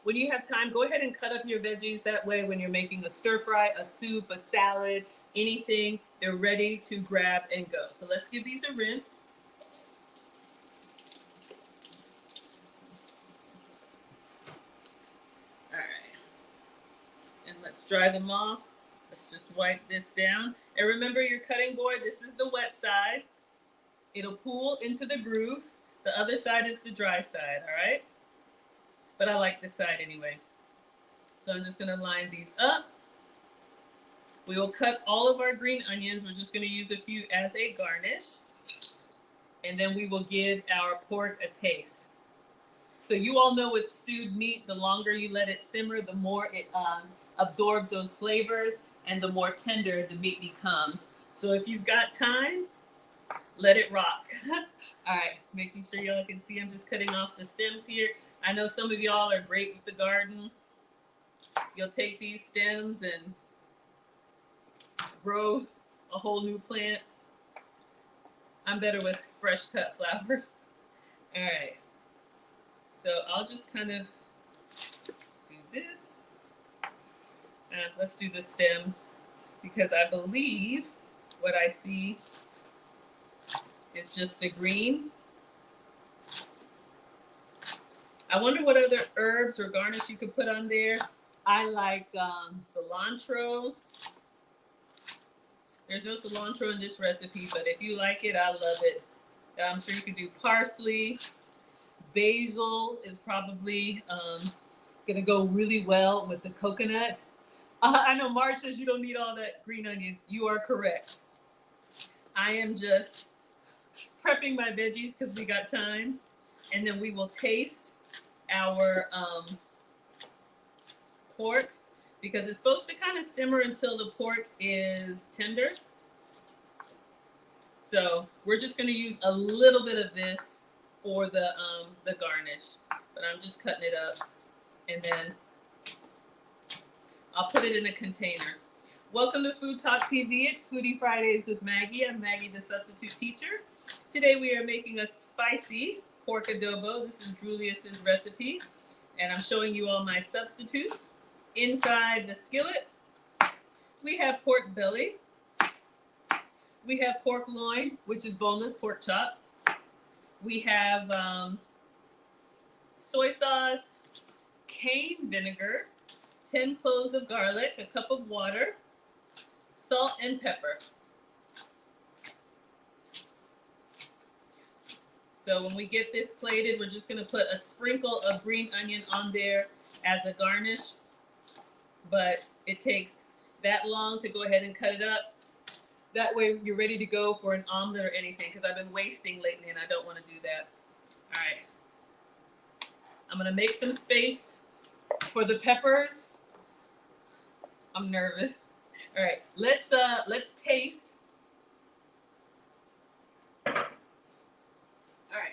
When you have time, go ahead and cut up your veggies that way when you're making a stir fry, a soup, a salad, anything, they're ready to grab and go. So let's give these a rinse. All right. And let's dry them off. Let's just wipe this down. And remember your cutting board, this is the wet side. It'll pool into the groove. The other side is the dry side, all right? But I like this side anyway. So I'm just gonna line these up. We will cut all of our green onions. We're just going to use a few as a garnish. And then we will give our pork a taste. So you all know with stewed meat, the longer you let it simmer, the more it absorbs those flavors and the more tender the meat becomes. So if you've got time, let it rock. All right, making sure y'all can see I'm just cutting off the stems here. I know some of y'all are great with the garden. You'll take these stems and grow a whole new plant. I'm better with fresh cut flowers. All right, so I'll just kind of do this. Let's do the stems because I believe what I see is just the green. I wonder what other herbs or garnish you could put on there. I like cilantro. There's no cilantro in this recipe, but if you like it, I love it. I'm sure you could do parsley. Basil is probably gonna go really well with the coconut. I know Marge says you don't need all that green onion. You are correct. I am just prepping my veggies because we got time. And then we will taste our pork because it's supposed to kind of simmer until the pork is tender. So we're just going to use a little bit of this for the garnish, but I'm just cutting it up and then I'll put it in a container. Welcome to FoodTokTV. It's Foodie Fridays with Maggie. I'm Maggie, the substitute teacher. Today we are making a spicy pork adobo. This is Droolius's recipe, and I'm showing you all my substitutes. Inside the skillet, we have pork belly. We have pork loin, which is boneless pork chop. We have soy sauce, cane vinegar, 10 cloves of garlic, a cup of water, salt and pepper. So when we get this plated, we're just going to put a sprinkle of green onion on there as a garnish. But it takes that long to go ahead and cut it up. That way you're ready to go for an omelet or anything, because I've been wasting lately and I don't want to do that. All right. I'm going to make some space for the peppers. I'm nervous. All right, let's taste. All right,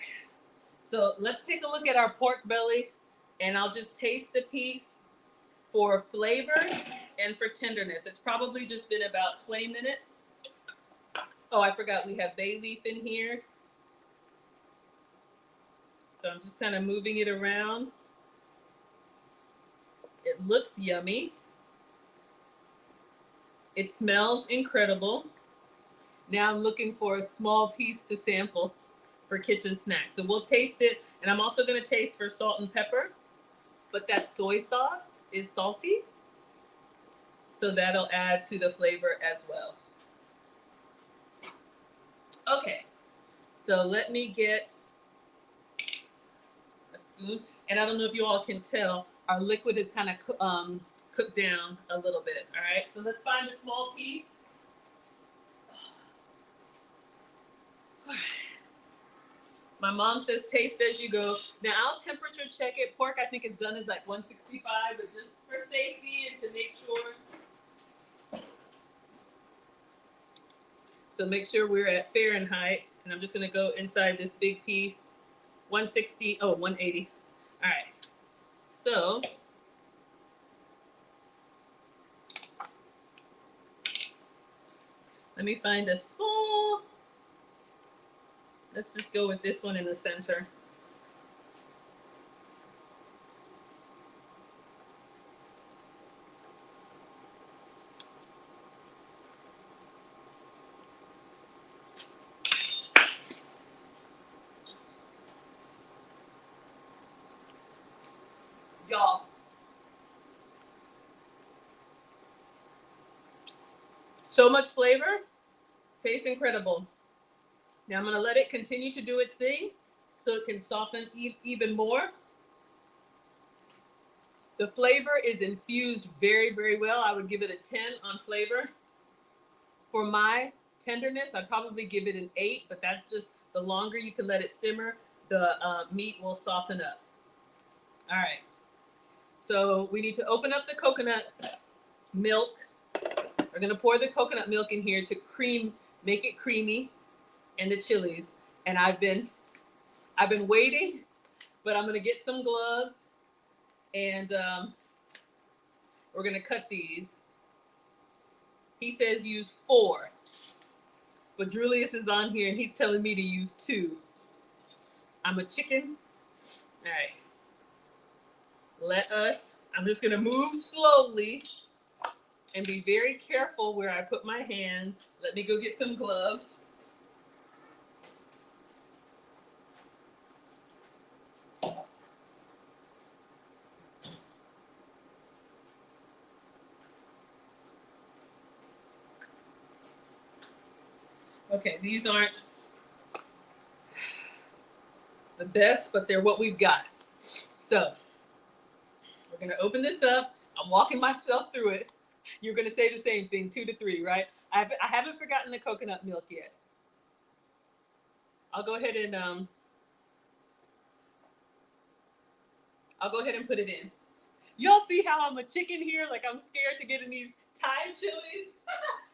so let's take a look at our pork belly, and I'll just taste the piece for flavor and for tenderness. It's probably just been about 20 minutes. Oh, I forgot we have bay leaf in here. So I'm just kind of moving it around. It looks yummy. It smells incredible. Now I'm looking for a small piece to sample for kitchen snacks. So we'll taste it. And I'm also going to taste for salt and pepper. But that soy sauce is salty. So that'll add to the flavor as well. Okay. So let me get a spoon. And I don't know if you all can tell, our liquid is kind of cooked down a little bit. All right, so let's find a small piece. My mom says taste as you go. Now I'll temperature check it. Pork I think is done is like 165, but just for safety and to make sure. So make sure we're at Fahrenheit, and I'm just gonna go inside this big piece. 160, oh, 180. All right, so let me find a small, let's just go with this one in the center. Y'all, so much flavor, tastes incredible. Now I'm gonna let it continue to do its thing so it can soften even more. The flavor is infused very, very well. I would give it a 10 on flavor. For my tenderness, I'd probably give it an 8, but that's just the longer you can let it simmer, the meat will soften up. All right. So we need to open up the coconut milk. We're gonna pour the coconut milk in here to make it creamy, and the chilies. And I've been waiting, but I'm gonna get some gloves, and we're gonna cut these. He says use 4, but Droolius is on here and he's telling me to use 2. I'm a chicken. All right. I'm just gonna move slowly and be very careful where I put my hands. Let me go get some gloves. Okay, these aren't the best, but they're what we've got. So we're gonna open this up. I'm walking myself through it. You're gonna say the same thing, 2 to 3, right? I haven't forgotten the coconut milk yet. I'll go ahead and put it in. Y'all see how I'm a chicken here? Like I'm scared to get in these Thai chilies,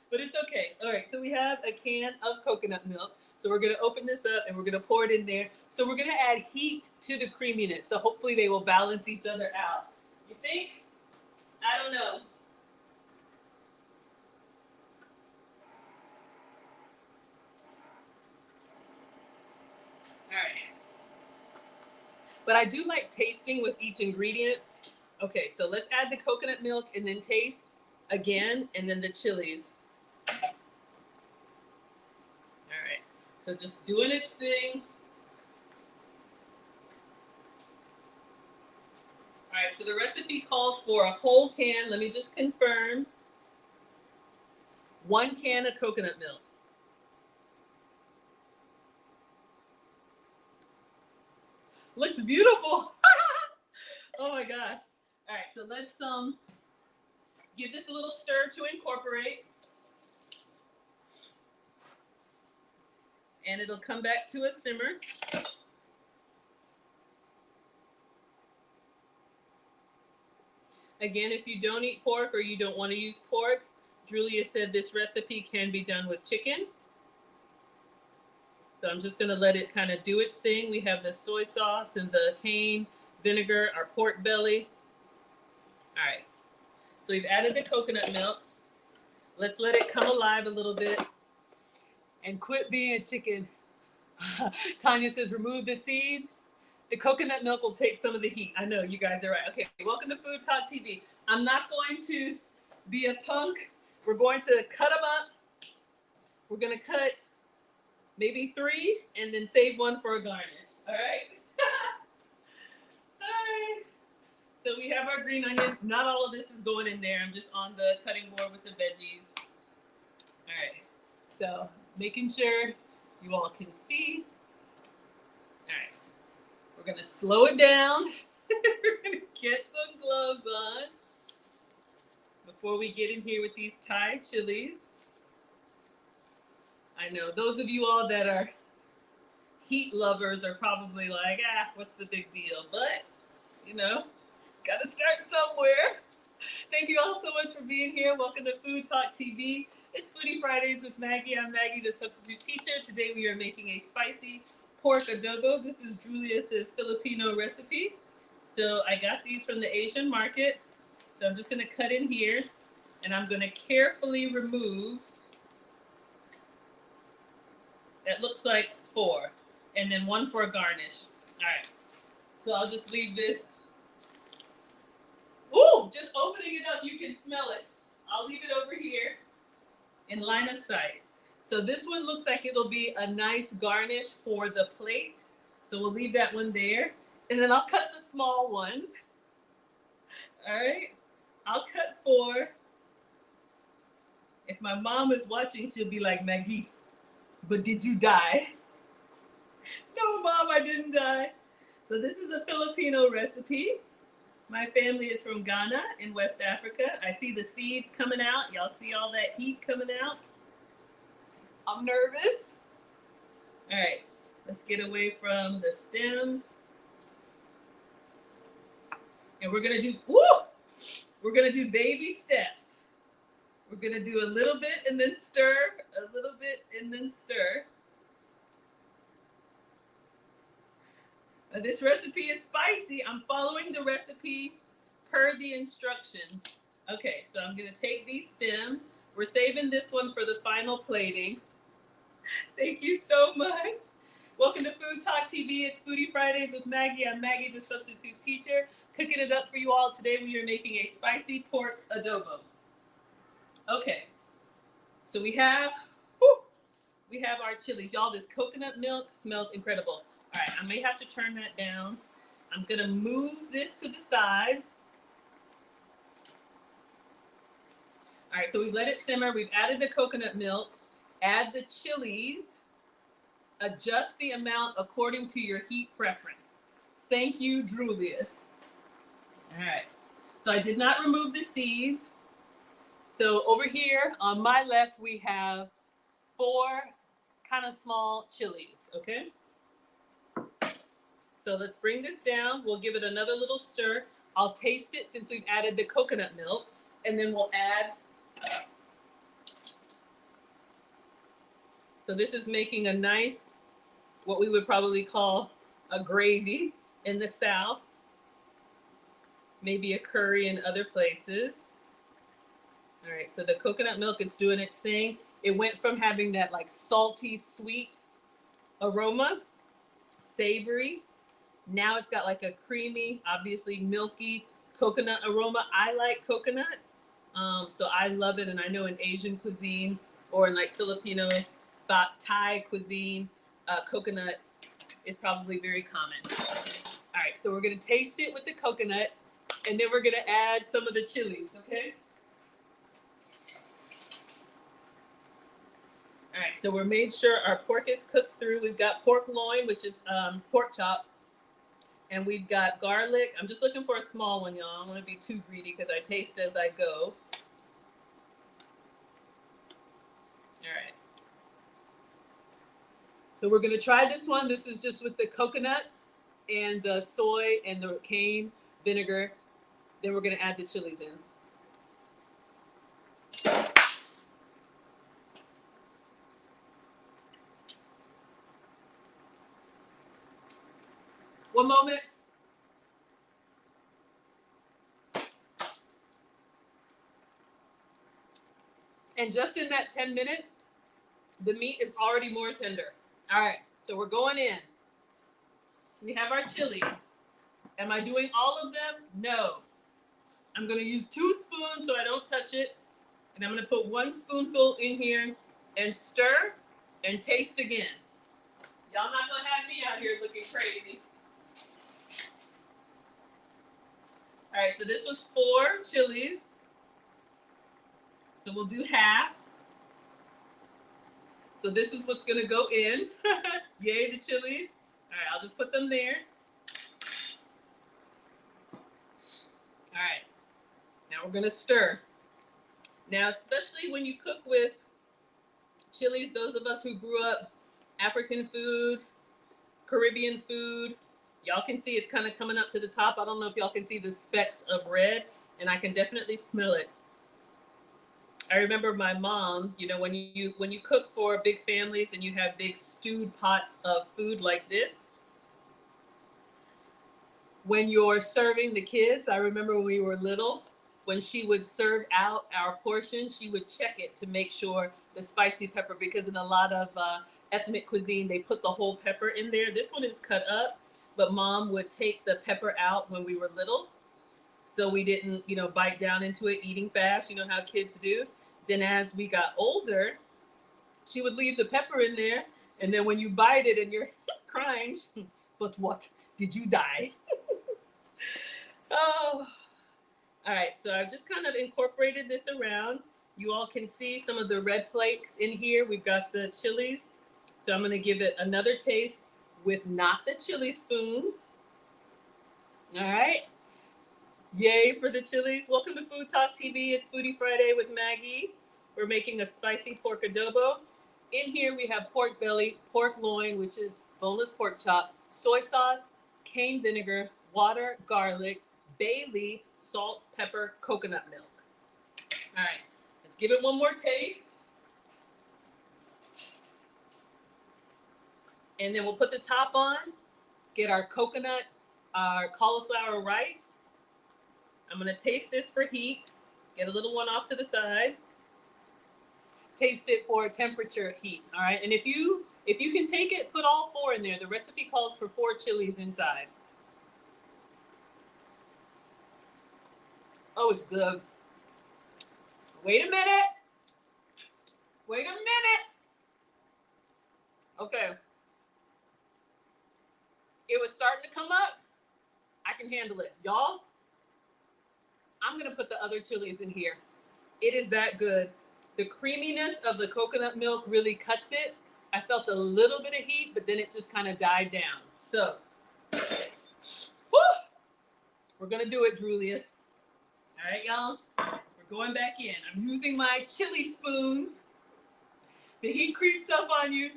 but it's okay. All right, so we have a can of coconut milk. So we're gonna open this up and we're gonna pour it in there. So we're gonna add heat to the creaminess. So hopefully they will balance each other out. You think? I don't know. All right. But I do like tasting with each ingredient. Okay, so let's add the coconut milk and then taste again, and then the chilies. All right, so just doing its thing. All right, so the recipe calls for a whole can. Let me just confirm. 1 can of coconut milk. Looks beautiful. Oh my gosh. All right, so let's give this a little stir to incorporate. And it'll come back to a simmer. Again, if you don't eat pork or you don't want to use pork, Julia said this recipe can be done with chicken. So I'm just gonna let it kind of do its thing. We have the soy sauce and the cane vinegar, our pork belly. All right, so we've added the coconut milk. Let's let it come alive a little bit. And quit being a chicken. Tanya says remove the seeds. The coconut milk will take some of the heat. I know, you guys are right. Okay, welcome to FoodTokTV. I'm not going to be a punk. We're going to cut them up. We're gonna cut maybe 3 and then save 1 for a garnish. All right? All right. So we have our green onion. Not all of this is going in there. I'm just on the cutting board with the veggies. All right. So making sure you all can see. All right. We're going to slow it down. We're going to get some gloves on before we get in here with these Thai chilies. I know those of you all that are heat lovers are probably like, what's the big deal? But, you know, got to start somewhere. Thank you all so much for being here. Welcome to FoodTokTV. It's Foodie Fridays with Maggie. I'm Maggie, the substitute teacher. Today we are making a spicy pork adobo. This is Droolius' Filipino recipe. So I got these from the Asian market. So I'm just going to cut in here, and I'm going to carefully remove. That looks like 4, and then 1 for a garnish. All right. So I'll just leave this. Ooh, just opening it up, you can smell it. I'll leave it over here in line of sight. So this one looks like it'll be a nice garnish for the plate. So we'll leave that one there. And then I'll cut the small ones. All right. I'll cut 4. If my mom is watching, she'll be like, Maggie, but did you die? No, Mom, I didn't die. So this is a Filipino recipe. My family is from Ghana in West Africa. I see the seeds coming out. Y'all see all that heat coming out? I'm nervous. All right, let's get away from the stems. And we're gonna do, we're gonna do baby steps. We're gonna do a little bit and then stir, a little bit and then stir. This recipe is spicy. I'm following the recipe per the instructions. Okay, so I'm gonna take these stems. We're saving this one for the final plating. Thank you so much. Welcome to Food Talk TV. It's Foodie Fridays with Maggie. I'm Maggie, the substitute teacher. Cooking it up for you all today. We are making a spicy pork adobo. Okay, so we have our chilies. Y'all, this coconut milk smells incredible. All right, I may have to turn that down. I'm gonna move this to the side. All right, so we've let it simmer. We've added the coconut milk. Add the chilies. Adjust the amount according to your heat preference. Thank you, Droolius. All right, so I did not remove the seeds. So over here on my left, we have 4 kind of small chilies, okay? So let's bring this down. We'll give it another little stir. I'll taste it since we've added the coconut milk, and then we'll add. So this is making a nice, what we would probably call a gravy in the South, maybe a curry in other places. All right, so the coconut milk, it's doing its thing. It went from having that like salty, sweet aroma, savory. Now it's got like a creamy, obviously milky coconut aroma. I like coconut, so I love it. And I know in Asian cuisine or in like Filipino, Thai cuisine, coconut is probably very common. All right, so we're gonna taste it with the coconut, and then we're gonna add some of the chilies, okay? All right, so we're made sure our pork is cooked through. We've got pork loin, which is pork chop, and we've got garlic. I'm just looking for a small one, y'all. I don't want to be too greedy because I taste as I go. All right. So we're gonna try this one. This is just with the coconut and the soy and the cane vinegar. Then we're gonna add the chilies in. One moment. And just in that 10 minutes, the meat is already more tender. All right, so we're going in. We have our chilies. Am I doing all of them? No. I'm gonna use 2 spoons so I don't touch it. And I'm gonna put 1 spoonful in here and stir and taste again. Y'all not gonna have me out here looking crazy. All right, so this was 4 chilies. So we'll do half. So this is what's gonna go in. Yay, the chilies. All right, I'll just put them there. All right, now we're gonna stir. Now, especially when you cook with chilies, those of us who grew up African food, Caribbean food, y'all can see it's kind of coming up to the top. I don't know if y'all can see the specks of red, and I can definitely smell it. I remember my mom, you know, when you cook for big families and you have big stewed pots of food like this, when you're serving the kids, I remember when we were little, when she would serve out our portion, she would check it to make sure the spicy pepper, because in a lot of ethnic cuisine, they put the whole pepper in there. This one is cut up, but mom would take the pepper out when we were little, so we didn't, you know, bite down into it eating fast. You know how kids do. Then as we got older, she would leave the pepper in there, and then when you bite it and you're crying, but what? Did you die? Oh. All right, so I've just kind of incorporated this around. You all can see some of the red flakes in here. We've got the chilies. So I'm gonna give it another taste with not the chili spoon. All right. Yay for the chilies. Welcome to Food Talk TV. It's Foodie Friday with Maggie. We're making a spicy pork adobo. In here we have pork belly, pork loin, which is boneless pork chop, soy sauce, cane vinegar, water, garlic, bay leaf, salt, pepper, coconut milk. All right, let's give it one more taste. And then we'll put the top on, get our coconut, our cauliflower rice. I'm gonna taste this for heat. Get a little one off to the side. Taste it for temperature heat, all right? And if you can take it, put all 4 in there. The recipe calls for 4 chilies inside. Oh, it's good. Wait a minute. Wait a minute. Okay. It was starting to come up. I can handle it. Y'all, I'm gonna put the other chilies in here. It is that good. The creaminess of the coconut milk really cuts it. I felt a little bit of heat, but then it just kind of died down. So, woo, we're gonna do it, Droolius. All right, y'all, we're going back in. I'm using my chili spoons. The heat creeps up on you.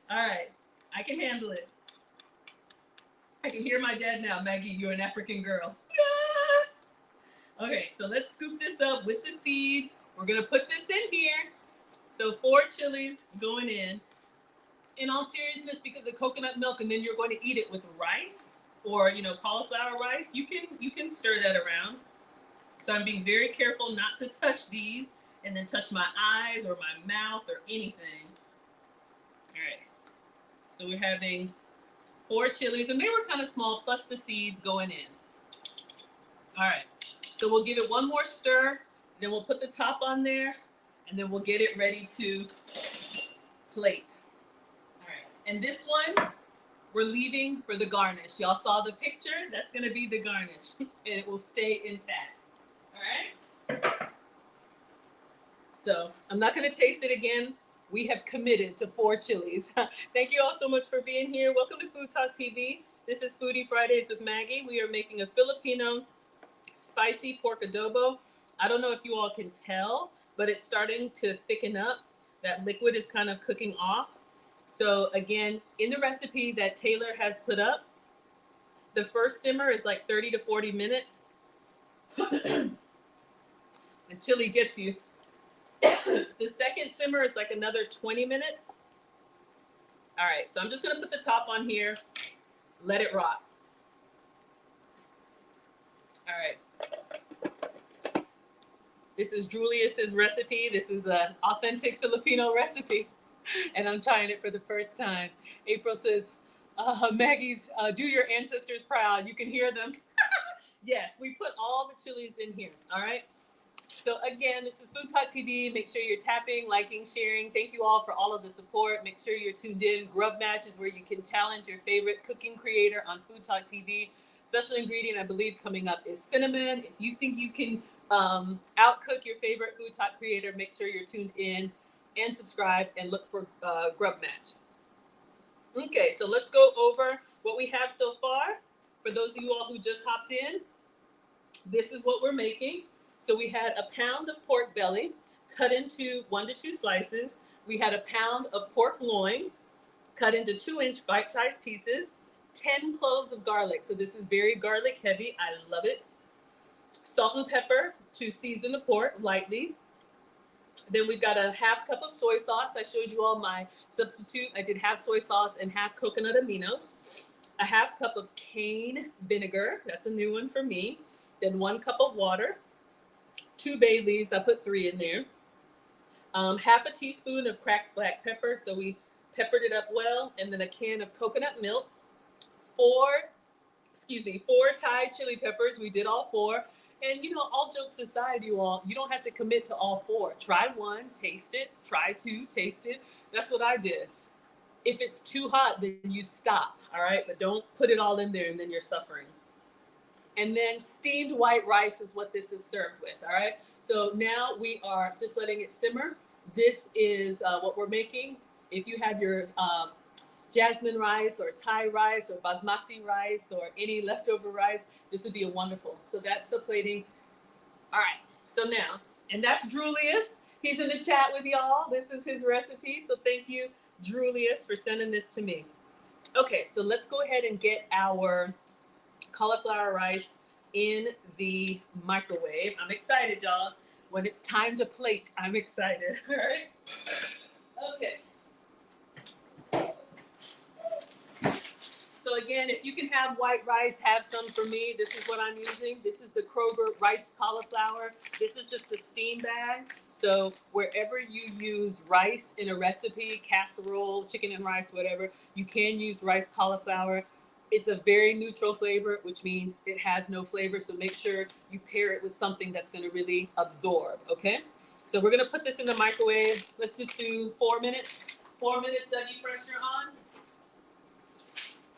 All right, I can handle it. I can hear my dad now. Maggie, you're an African girl. Okay, so let's scoop this up with the seeds. We're gonna put this in here. So 4 chilies going in. In all seriousness, because of coconut milk, and then you're going to eat it with rice or cauliflower rice. You can stir that around. So I'm being very careful not to touch these and then touch my eyes or my mouth or anything. All right. So we're having 4 chilies, and they were kind of small, plus the seeds going in. All right. So we'll give it one more stir. Then we'll put the top on there, and then we'll get it ready to plate. All right, and this one we're leaving for the garnish. Y'all saw the picture? That's gonna be the garnish, and it will stay intact. All right? So I'm not gonna taste it again. We have committed to 4 chilies. Thank you all so much for being here. Welcome to Food Talk TV. This is Foodie Fridays with Maggie. We are making a Filipino spicy pork adobo. I don't know if you all can tell, but it's starting to thicken up. That liquid is kind of cooking off. So again, in the recipe that Taylor has put up, the first simmer is like 30 to 40 minutes. The chili gets you. The second simmer is like another 20 minutes. All right, so I'm just gonna put the top on here, let it rock. All right. This is Droolius's recipe. This is an authentic Filipino recipe, and I'm trying it for the first time. April says, Maggie's, do your ancestors proud. You can hear them. Yes, we put all the chilies in here, all right? So again, this is Food Talk TV. Make sure you're tapping, liking, sharing. Thank you all for all of the support. Make sure you're tuned in. Grub Match is where you can challenge your favorite cooking creator on Food Talk TV. Special ingredient, I believe, coming up is cinnamon. If you think you can outcook your favorite Food Talk creator, make sure you're tuned in and subscribe and look for Grub Match. Okay, so let's go over what we have so far. For those of you all who just hopped in, this is what we're making. So we had a pound of pork belly cut into 1 to 2 slices. We had a pound of pork loin cut into 2-inch bite-sized pieces. 10 cloves of garlic. So this is very garlic heavy. I love it. Salt and pepper to season the pork lightly. Then we've got a half cup of soy sauce. I showed you all my substitute. I did half soy sauce and half coconut aminos. A half cup of cane vinegar. That's a new one for me. Then 1 cup of water. 2 bay leaves. I put 3 in there. Half a teaspoon of cracked black pepper. So we peppered it up well. And then a can of coconut milk. 4 Thai chili peppers. We did all 4. And, all jokes aside, you all, you don't have to commit to all 4. Try 1, taste it. Try 2, taste it. That's what I did. If it's too hot, then you stop, all right? But don't put it all in there and then you're suffering. And then steamed white rice is what this is served with, all right? So now we are just letting it simmer. This is what we're making. If you have your jasmine rice or Thai rice or basmati rice or any leftover rice, this would be a wonderful. So that's the plating. All right, so now, and that's Droolius. He's in the chat with y'all. This is his recipe. So thank you, Droolius, for sending this to me. Okay, so let's go ahead and get our cauliflower rice in the microwave. I'm excited, y'all. When it's time to plate, I'm excited. All right. Okay. So again, if you can have white rice, have some for me. This is what I'm using. This is the Kroger rice cauliflower. This is just the steam bag. So wherever you use rice in a recipe, casserole, chicken and rice, whatever, you can use rice cauliflower. It's a very neutral flavor, which means it has no flavor. So make sure you pair it with something that's going to really absorb. Okay. So we're going to put this in the microwave. Let's just do 4 minutes. 4 minutes, Dougie, pressure on.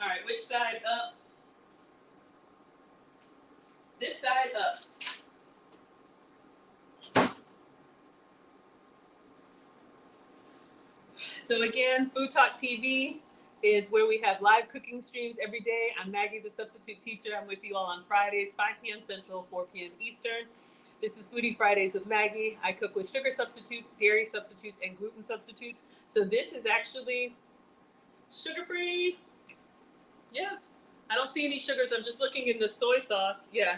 All right, which side up? This side up. So again, FoodTokTV is where we have live cooking streams every day. I'm Maggie, the substitute teacher. I'm with you all on Fridays, 5 p.m. Central, 4 p.m. Eastern. This is Foodie Fridays with Maggie. I cook with sugar substitutes, dairy substitutes, and gluten substitutes. So this is actually sugar-free. Yeah, I don't see any sugars. I'm just looking in the soy sauce. Yeah,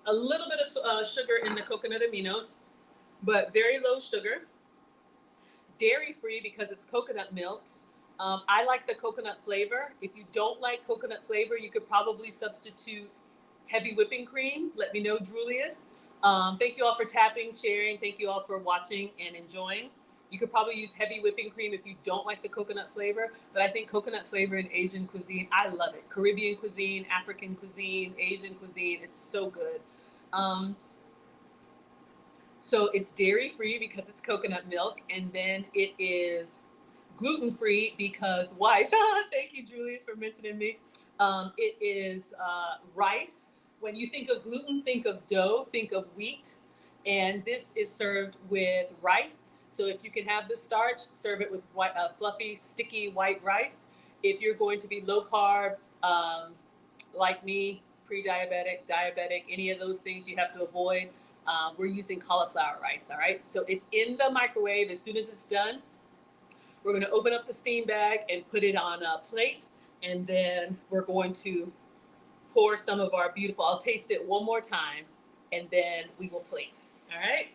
a little bit of sugar in the coconut aminos, but very low sugar. Dairy-free because it's coconut milk. I like the coconut flavor. If you don't like coconut flavor, you could probably substitute heavy whipping cream. Let me know, Droolius. Thank you all for tapping, sharing. Thank you all for watching and enjoying. You could probably use heavy whipping cream if you don't like the coconut flavor, but I think coconut flavor in Asian cuisine, I love it. Caribbean cuisine, African cuisine, Asian cuisine, it's so good. So it's dairy-free because it's coconut milk, and then it is gluten-free because why? Thank you, Julius, for mentioning me. It is rice. When you think of gluten, think of dough, think of wheat, and this is served with rice. So if you can have the starch, serve it with white, fluffy, sticky white rice. If you're going to be low carb, like me, pre-diabetic, diabetic, any of those things you have to avoid, we're using cauliflower rice, all right? So it's in the microwave. As soon as it's done, we're going to open up the steam bag and put it on a plate, and then we're going to pour some of our beautiful, I'll taste it one more time, and then we will plate, all right?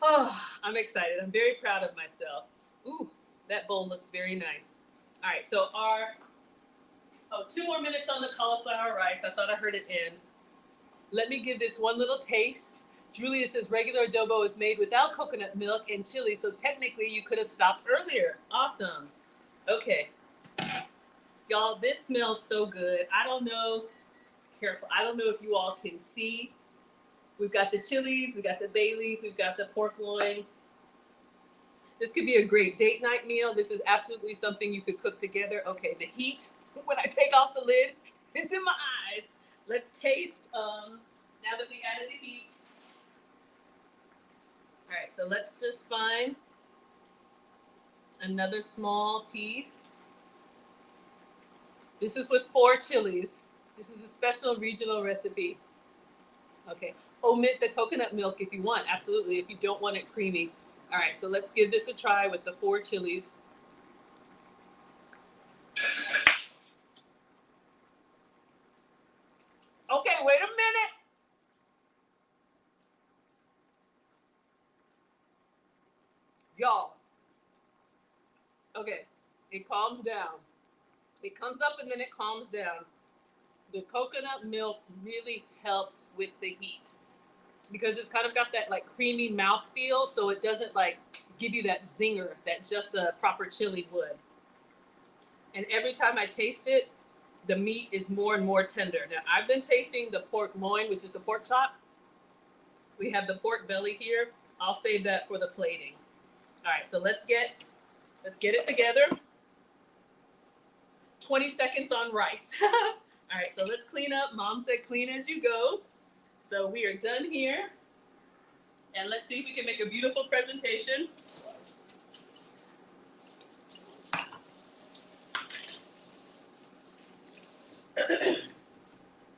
Oh, I'm excited. I'm very proud of myself. Ooh, that bowl looks very nice. All right, so 2 more minutes on the cauliflower rice. I thought I heard it end. Let me give this one little taste. Julia says regular adobo is made without coconut milk and chili, so technically you could have stopped earlier. Awesome. Okay. Y'all, this smells so good. I don't know, careful. I don't know if you all can see. We've got the chilies, we've got the bay leaf, we've got the pork loin. This could be a great date night meal. This is absolutely something you could cook together. Okay, the heat, when I take off the lid, is in my eyes. Let's taste, now that we added the heat. All right, so let's just find another small piece. This is with 4 chilies. This is a special regional recipe. Okay, omit the coconut milk if you want, absolutely, if you don't want it creamy. All right, so let's give this a try with the 4 chilies. Okay, wait a minute. Y'all. Okay, it calms down. It comes up and then it calms down. The coconut milk really helps with the heat because it's kind of got that like creamy mouth feel, so it doesn't like give you that zinger that just the proper chili would. And every time I taste it, the meat is more and more tender. Now I've been tasting the pork loin, which is the pork chop. We have the pork belly here. I'll save that for the plating. All right, so let's get it together. 20 seconds on rice. All right, so let's clean up. Mom said clean as you go. So we are done here. And let's see if we can make a beautiful presentation.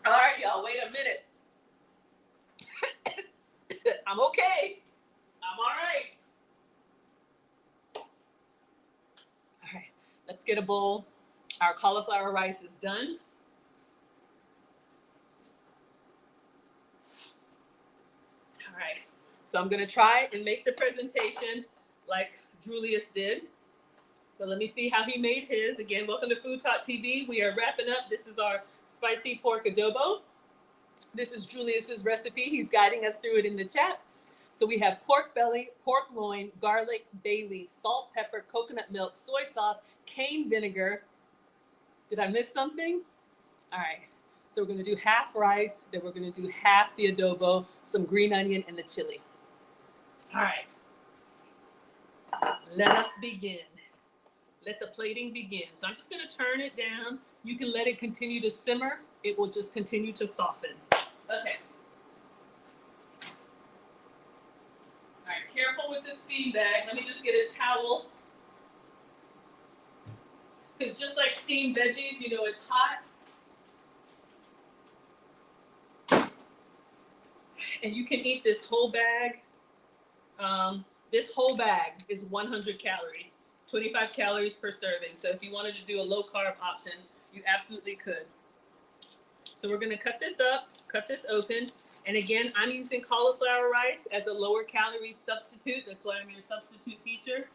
All right, y'all, wait a minute. I'm okay. I'm all right. Let's get a bowl. Our cauliflower rice is done. All right. So I'm going to try and make the presentation like Droolius did. So let me see how he made his. Again, welcome to FoodTokTV. We are wrapping up. This is our spicy pork adobo. This is Julius's recipe. He's guiding us through it in the chat. So we have pork belly, pork loin, garlic, bay leaf, salt, pepper, coconut milk, soy sauce, cane vinegar. Did I miss something? All right. So we're going to do half rice, then we're going to do half the adobo, some green onion, and the chili. All right. Let us begin. Let the plating begin. So I'm just going to turn it down. You can let it continue to simmer. It will just continue to soften. Okay. All right, careful with the steam bag. Let me just get a towel. Because just like steamed veggies, you know it's hot. And you can eat this whole bag. This whole bag is 100 calories, 25 calories per serving. So if you wanted to do a low carb option, you absolutely could. So we're gonna cut this up, cut this open. And again, I'm using cauliflower rice as a lower calorie substitute. That's why I'm your substitute teacher.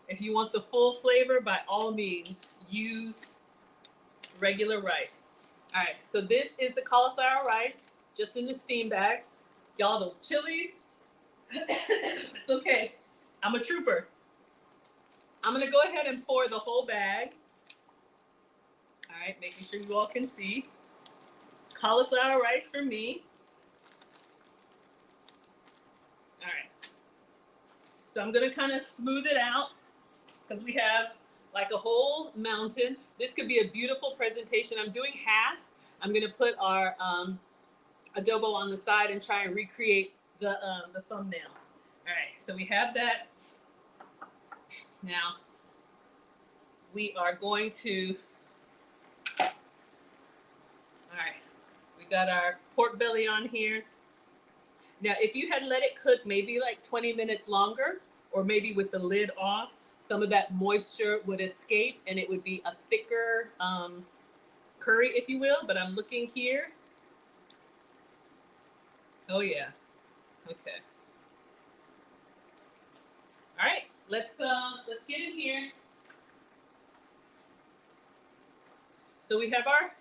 If you want the full flavor, by all means, use regular rice. All right, so this is the cauliflower rice, just in the steam bag. Y'all, those chilies, it's okay. I'm a trooper. I'm gonna go ahead and pour the whole bag. All right, making sure you all can see. Cauliflower rice for me. All right. So I'm gonna kind of smooth it out because we have like a whole mountain. This could be a beautiful presentation. I'm doing half. I'm gonna put our adobo on the side and try and recreate the thumbnail. All right, so we have that. Now we are going to, all right, we got our pork belly on here. Now, if you had let it cook maybe like 20 minutes longer, or maybe with the lid off, some of that moisture would escape and it would be a thicker curry, if you will. But I'm looking here. Oh yeah, okay. All right, let's get in here. So we have our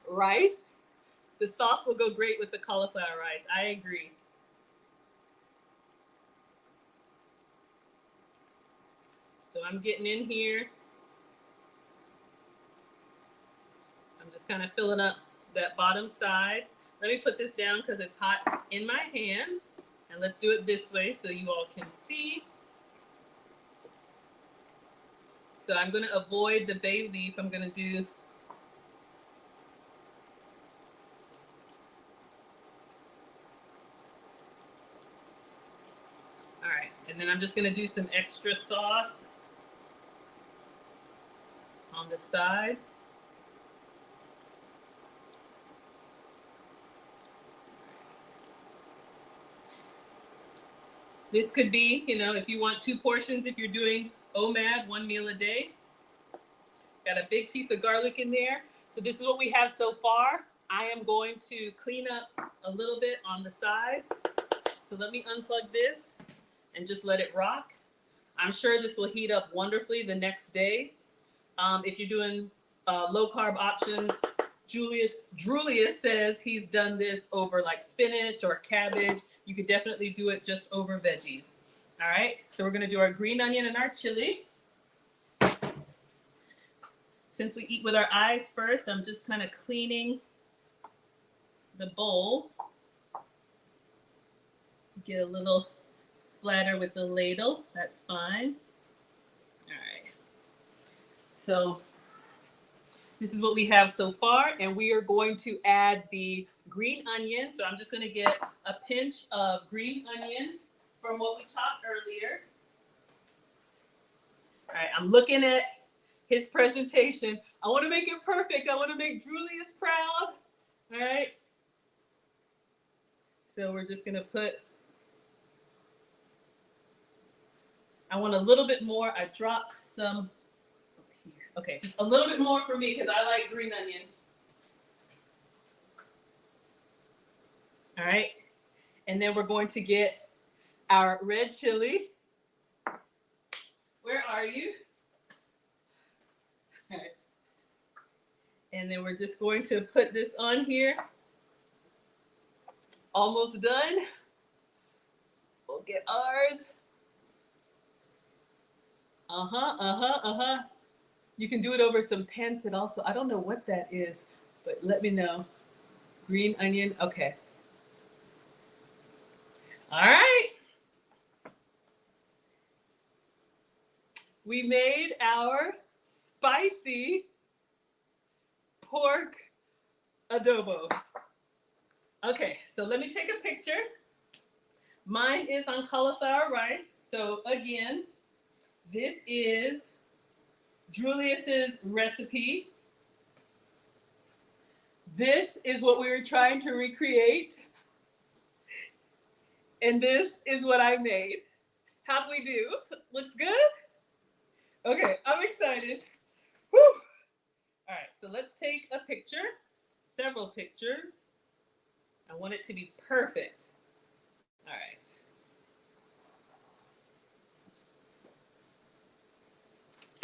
rice. The sauce will go great with the cauliflower rice. I agree. So I'm getting in here. I'm just kind of filling up that bottom side. Let me put this down because it's hot in my hand. And let's do it this way so you all can see. So I'm going to avoid the bay leaf. I'm going to do all right. And then I'm just going to do some extra sauce on the side. This could be, you know, if you want 2 portions, if you're doing OMAD, 1 meal a day. Got a big piece of garlic in there. So this is what we have so far. I am going to clean up a little bit on the sides. So let me unplug this and just let it rock. I'm sure this will heat up wonderfully the next day. If you're doing low carb options, Droolius says he's done this over like spinach or cabbage. You could definitely do it just over veggies. All right, so we're gonna do our green onion and our chili. Since we eat with our eyes first, I'm just kind of cleaning the bowl. Get a little splatter with the ladle, that's fine. All right, so this is what we have so far, and we are going to add the green onion. So I'm just going to get a pinch of green onion from what we chopped earlier. All right, I'm looking at his presentation. I want to make it perfect. I want to make Droolius proud. All right. So we're just going to put, I want a little bit more. I dropped some over here. Okay, just a little bit more for me because I like green onion. All right, and then we're going to get our red chili. Where are you? All right. And then we're just going to put this on here. Almost done. We'll get ours. You can do it over some pancit also. I don't know what that is, but let me know. Green onion. Okay. All right. We made our spicy pork adobo. Okay, so let me take a picture. Mine is on cauliflower rice. So again, this is Droolius's recipe. This is what we were trying to recreate. And this is what I made. How'd we do? Looks good? Okay, I'm excited. Woo! All right, so let's take a picture, several pictures. I want it to be perfect. All right.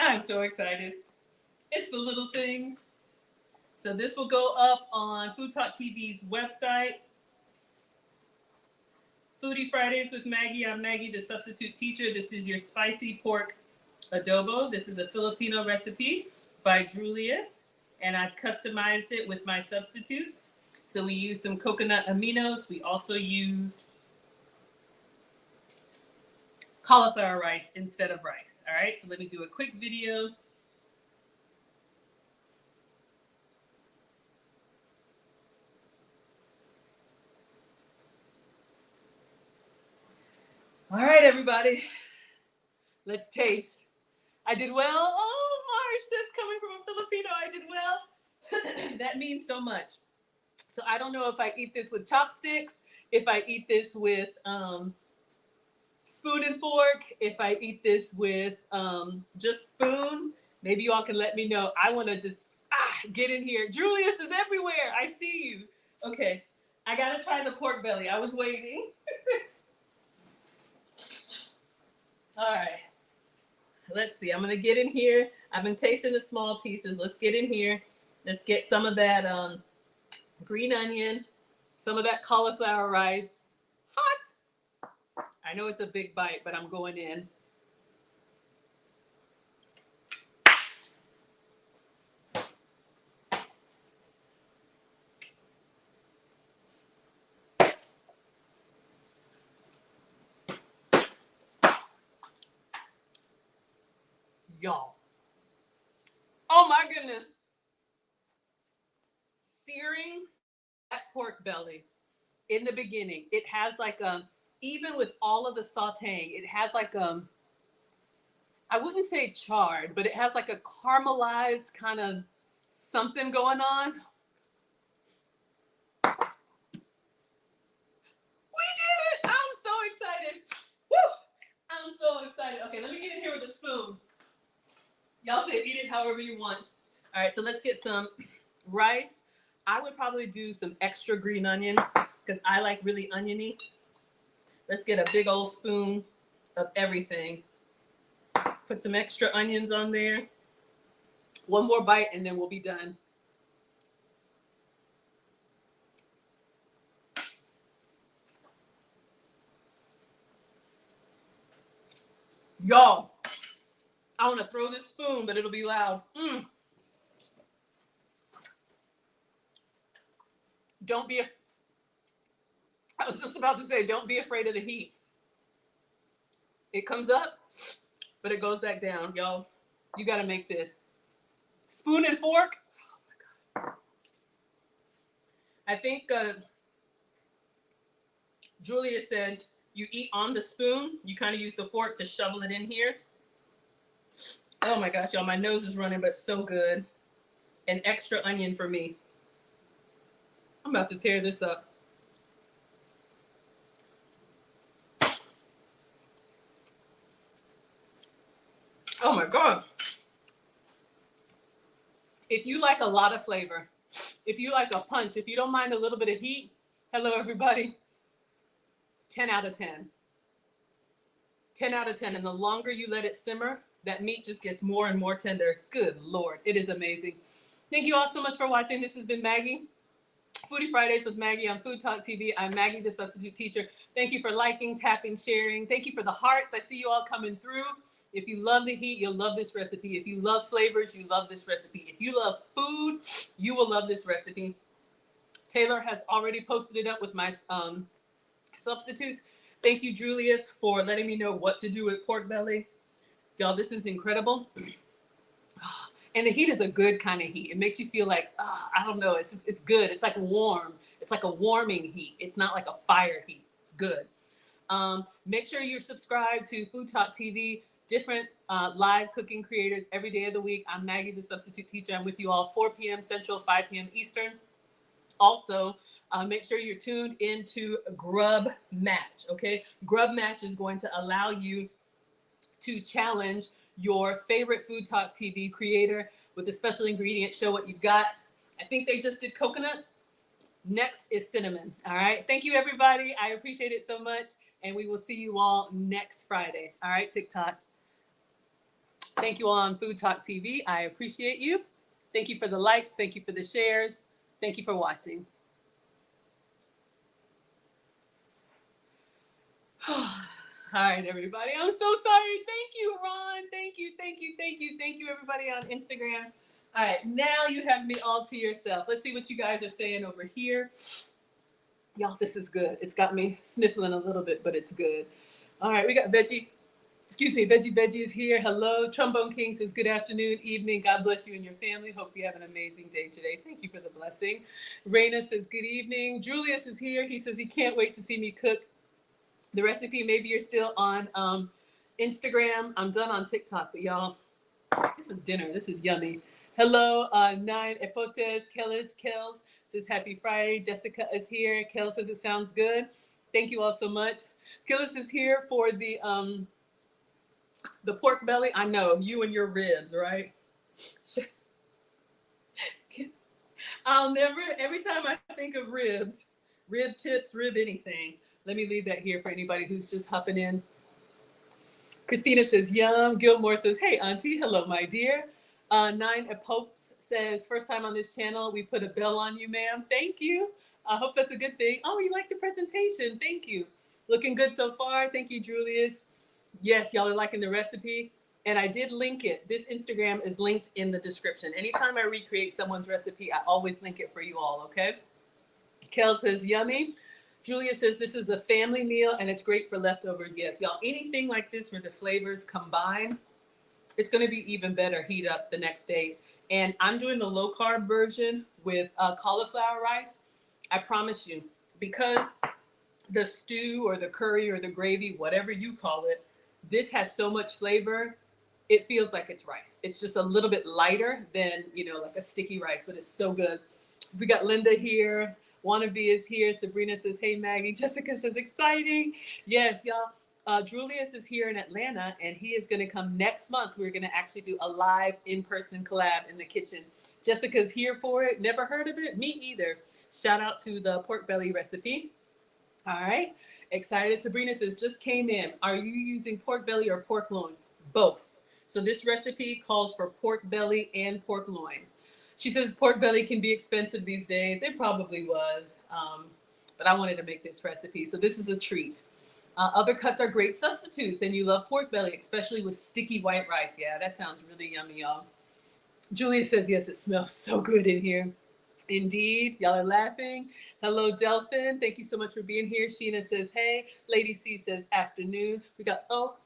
I'm so excited. It's the little things. So this will go up on FoodTokTV's website. Foodie Fridays with Maggie. I'm Maggie, the substitute teacher. This is your spicy pork adobo. This is a Filipino recipe by Droolius, and I've customized it with my substitutes. So we use some coconut aminos. We also used cauliflower rice instead of rice. All right, so let me do a quick video. All right, everybody, let's taste. I did well. Oh, Marsh says coming from a Filipino, I did well. That means so much. So I don't know if I eat this with chopsticks, if I eat this with spoon and fork, if I eat this with just spoon. Maybe you all can let me know. I want to just get in here. Droolius is everywhere. I see you. Okay, I gotta try the pork belly. I was waiting. All right. Let's see. I'm gonna get in here. I've been tasting the small pieces. Let's get in here. Let's get some of that green onion, some of that cauliflower rice. Hot. I know it's a big bite, but I'm going in. Y'all. Oh my goodness. Searing that pork belly in the beginning, it has like even with all of the sauteing, it has like I wouldn't say charred, but it has like a caramelized kind of something going on. We did it! I'm so excited. Woo! I'm so excited. Okay, let me get in here with a spoon. Y'all say eat it however you want. All right, so let's get some rice. I would probably do some extra green onion because I like really oniony. Let's get a big old spoon of everything. Put some extra onions on there. One more bite and then we'll be done. Y'all, I want to throw this spoon, but it'll be loud. Don't be, I was just about to say, don't be afraid of the heat. It comes up, but it goes back down. Y'all, you got to make this. Spoon and fork. Oh my God. I think Julia said you eat on the spoon. You kind of use the fork to shovel it in here. Oh my gosh, y'all, my nose is running, but so good. An extra onion for me. I'm about to tear this up. Oh my God. If you like a lot of flavor, if you like a punch, if you don't mind a little bit of heat, hello everybody, 10 out of 10. 10 out of 10. And the longer you let it simmer, that meat just gets more and more tender. Good Lord, it is amazing. Thank you all so much for watching. This has been Maggie. Foodie Fridays with Maggie on Food Talk TV. I'm Maggie, the substitute teacher. Thank you for liking, tapping, sharing. Thank you for the hearts. I see you all coming through. If you love the heat, you'll love this recipe. If you love flavors, you love this recipe. If you love food, you will love this recipe. Taylor has already posted it up with my substitutes. Thank you, Droolius, for letting me know what to do with pork belly. Y'all, this is incredible. And the heat is a good kind of heat. It makes you feel like, I don't know, it's good. It's like warm. It's like a warming heat. It's not like a fire heat. It's good. Make sure you're subscribed to Food Talk TV, different live cooking creators every day of the week. I'm Maggie, the substitute teacher. I'm with you all 4 p.m. Central, 5 p.m. Eastern. Also, make sure you're tuned into Grub Match, okay? Grub Match is going to allow you to challenge your favorite Food Talk TV creator with a special ingredient. Show what you've got. I think they just did coconut. Next is cinnamon. All right. Thank you, everybody. I appreciate it so much. And we will see you all next Friday. All right, TikTok. Thank you all on Food Talk TV. I appreciate you. Thank you for the likes. Thank you for the shares. Thank you for watching. All right, everybody. I'm so sorry. Thank you, Ron. Thank you, thank you, thank you, thank you, everybody on Instagram. All right, now you have me all to yourself. Let's see what you guys are saying over here. Y'all, this is good. It's got me sniffling a little bit, but it's good. All right, we got Veggie. Excuse me, Veggie is here. Hello. Trombone King says, good afternoon, evening. God bless you and your family. Hope you have an amazing day today. Thank you for the blessing. Raina says, good evening. Julius is here. He says he can't wait to see me cook the recipe. Maybe you're still on Instagram. I'm done on TikTok, but y'all, this is dinner. This is yummy. Hello, Nine Epotes, Kels says happy Friday. Jessica is here. Kel says it sounds good. Thank you all so much. Killis is here for the pork belly. I know, you and your ribs, right? I'll never, every time I think of ribs, rib tips, rib anything, let me leave that here for anybody who's just hopping in. Christina says, yum. Gilmore says, hey, auntie. Hello, my dear. Nine Epopes says, first time on this channel. We put a bell on you, ma'am. Thank you. I hope that's a good thing. Oh, you like the presentation. Thank you. Looking good so far. Thank you, Droolius. Yes, y'all are liking the recipe. And I did link it. This Instagram is linked in the description. Anytime I recreate someone's recipe, I always link it for you all, okay? Kel says, yummy. Julia says, this is a family meal and it's great for leftovers. Yes, y'all, anything like this where the flavors combine, it's going to be even better heat up the next day. And I'm doing the low carb version with cauliflower rice. I promise you, because the stew or the curry or the gravy, whatever you call it, this has so much flavor, it feels like it's rice. It's just a little bit lighter than, like a sticky rice, but it's so good. We got Linda here. Wannabe is here. Sabrina says, hey, Maggie. Jessica says, exciting. Yes, y'all. Droolius is here in Atlanta, and he is going to come next month. We're going to actually do a live in-person collab in the kitchen. Jessica's here for it. Never heard of it? Me either. Shout out to the pork belly recipe. All right. Excited. Sabrina says, just came in. Are you using pork belly or pork loin? Both. So this recipe calls for pork belly and pork loin. She says pork belly can be expensive these days. It probably was, but I wanted to make this recipe. So this is a treat. Other cuts are great substitutes, and you love pork belly, especially with sticky white rice. Yeah, that sounds really yummy, y'all. Julia says, yes, it smells so good in here. Indeed. Y'all are laughing. Hello, Delphin. Thank you so much for being here. Sheena says, hey. Lady C says, afternoon. We got, oh,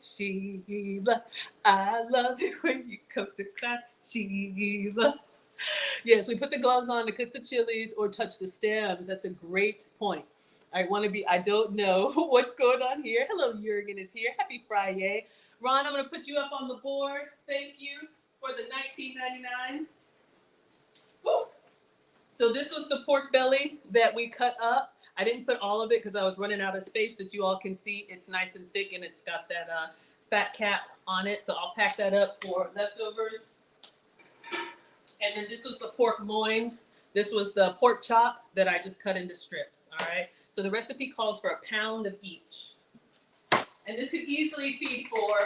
Sheila, I love it when you come to class, Sheila. Yes, we put the gloves on to cook the chilies or touch the stems. That's a great point. I want to be, I don't know what's going on here. Hello, Jurgen is here. Happy Friday. Ron, I'm going to put you up on the board. Thank you for the $19.99. Woo. So this was the pork belly that we cut up. I didn't put all of it because I was running out of space, but you all can see it's nice and thick and it's got that fat cap on it. So I'll pack that up for leftovers. And then this was the pork loin. This was the pork chop that I just cut into strips. All right. So the recipe calls for a pound of each. And this could easily feed for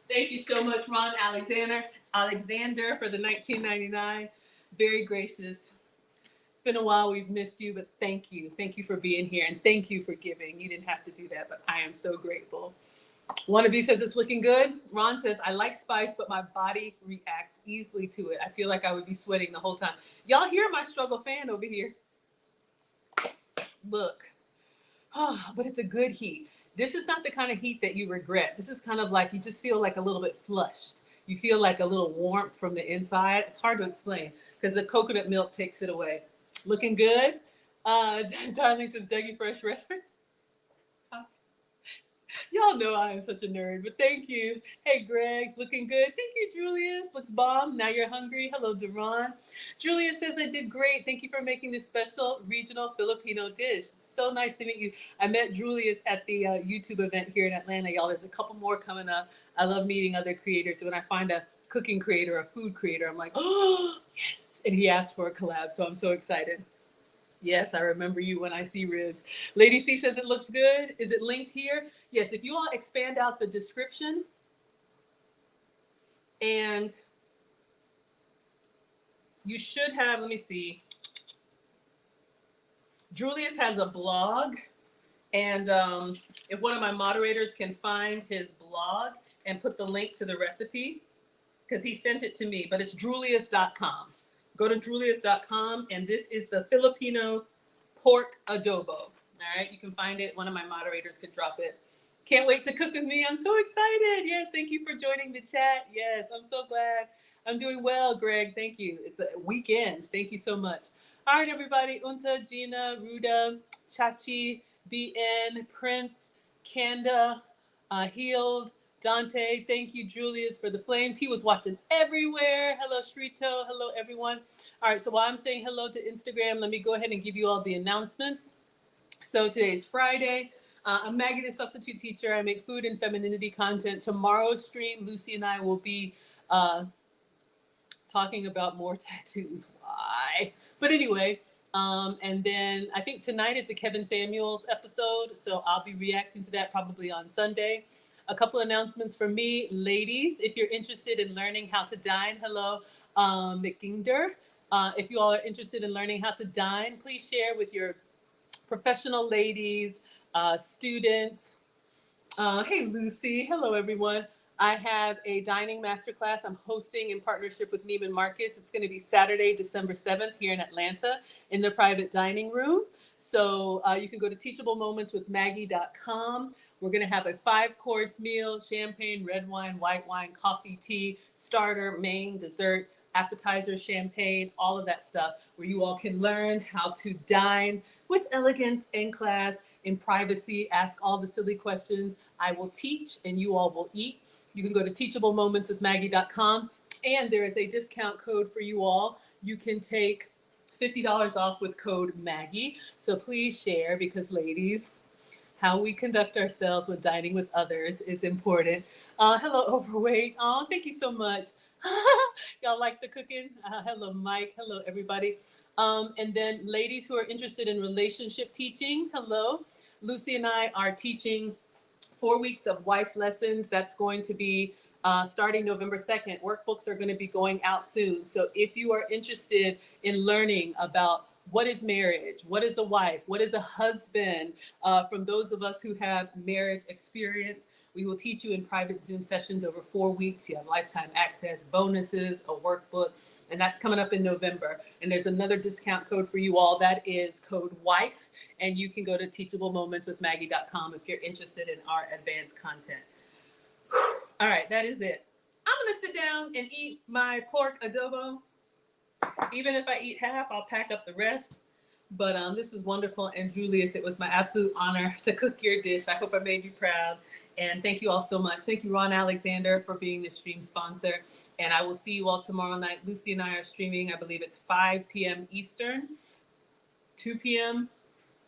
thank you so much, Ron Alexander for the 1999. Very gracious. It's been a while. We've missed you, but thank you. Thank you for being here, and thank you for giving. You didn't have to do that, but I am so grateful. Wannabe says it's looking good. Ron says, I like spice, but my body reacts easily to it. I feel like I would be sweating the whole time. Y'all hear my struggle fan over here? Look. But it's a good heat. This is not the kind of heat that you regret. This is kind of like you just feel like a little bit flushed. You feel like a little warmth from the inside. It's hard to explain because the coconut milk takes it away. Looking good. Darling says Dougie Fresh Restaurants. Y'all know I am such a nerd, but thank you. Hey, Greg's looking good. Thank you, Julius. Looks bomb. Now you're hungry. Hello, Deron. Julius says I did great. Thank you for making this special regional Filipino dish. So nice to meet you. I met Julius at the YouTube event here in Atlanta, y'all. There's a couple more coming up. I love meeting other creators. So when I find a cooking creator, a food creator, I'm like, oh, yes. And he asked for a collab, so I'm so excited. Yes, I remember you when I see ribs. Lady C says it looks good. Is it linked here? Yes, if you all expand out the description and you should have, let me see. Droolius has a blog, and if one of my moderators can find his blog and put the link to the recipe, because he sent it to me, but it's Droolius.com. Go to Droolius.com, and this is the Filipino pork adobo. All right, you can find it. One of my moderators could drop it. Can't wait to cook with me. I'm so excited. Yes, thank you for joining the chat. Yes, I'm so glad. I'm doing well, Greg. Thank you. It's a weekend. Thank you so much. All right, everybody. Unta, Gina, Ruda, Chachi, BN, Prince, Kanda, Healed, Dante. Thank you, Julius, for the flames. He was watching everywhere. Hello, Shrito. Hello, everyone. All right, so while I'm saying hello to Instagram, let me go ahead and give you all the announcements. So today's Friday. I'm Maggie, the substitute teacher. I make food and femininity content. Tomorrow's stream, Lucy and I will be talking about more tattoos. Why? But anyway, and then I think tonight is the Kevin Samuels episode, so I'll be reacting to that probably on Sunday. A couple announcements from me. Ladies, if you're interested in learning how to dine, hello, McGinder. If you all are interested in learning how to dine, please share with your professional ladies, students. Hey, Lucy. Hello, everyone. I have a dining masterclass I'm hosting in partnership with Neiman Marcus. It's going to be Saturday, December 7th here in Atlanta in the private dining room. So you can go to teachablemoments.com. We're going to have a 5-course meal, champagne, red wine, white wine, coffee, tea, starter, main, dessert, appetizer, champagne, all of that stuff, where you all can learn how to dine with elegance and class in privacy. Ask all the silly questions. I will teach and you all will eat. You can go to teachablemomentswithmaggie.com, and there is a discount code for you all. You can take $50 off with code Maggie. So please share, because ladies, how we conduct ourselves when dining with others is important. Hello, Overweight. Oh, thank you so much. Y'all like the cooking? Hello, Mike. Hello, everybody. And then ladies who are interested in relationship teaching, hello. Lucy and I are teaching 4 weeks of wife lessons. That's going to be starting November 2nd. Workbooks are going to be going out soon. So if you are interested in learning about what is marriage, what is a wife, what is a husband, from those of us who have marriage experience, we will teach you in private Zoom sessions over 4 weeks. You have lifetime access, bonuses, a workbook, and that's coming up in November. And there's another discount code for you all. That is code WIFE. And you can go to teachablemomentswithmaggie.com if you're interested in our advanced content. All right, that is it. I'm going to sit down and eat my pork adobo. Even if I eat half, I'll pack up the rest. But this is wonderful. And Julius, it was my absolute honor to cook your dish. I hope I made you proud. And thank you all so much. Thank you, Ron Alexander, for being the stream sponsor. And I will see you all tomorrow night. Lucy and I are streaming. I believe it's 5 p.m. Eastern, 2 p.m.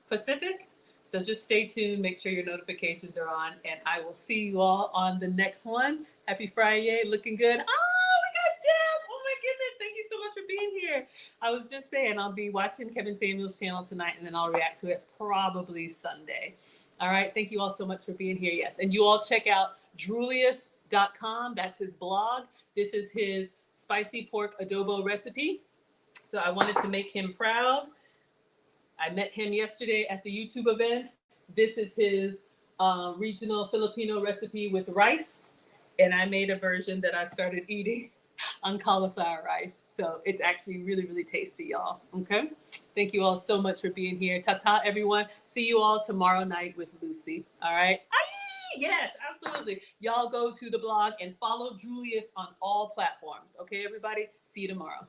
Pacific. So just stay tuned, make sure your notifications are on, and I will see you all on the next one. Happy Friday, looking good. Oh, we got Jeff. Oh my goodness, thank you so much for being here. I was just saying, I'll be watching Kevin Samuel's channel tonight, and then I'll react to it probably Sunday. All right, thank you all so much for being here. Yes, and you all check out Droolius.com. That's his blog. This is his spicy pork adobo recipe. So I wanted to make him proud. I met him yesterday at the YouTube event. This is his regional Filipino recipe with rice. And I made a version that I started eating on cauliflower rice. So it's actually really, really tasty, y'all. Okay? Thank you all so much for being here. Ta-ta, everyone. See you all tomorrow night with Lucy. All right? Aye! Yes, absolutely. Y'all go to the blog and follow Droolius on all platforms. Okay, everybody? See you tomorrow.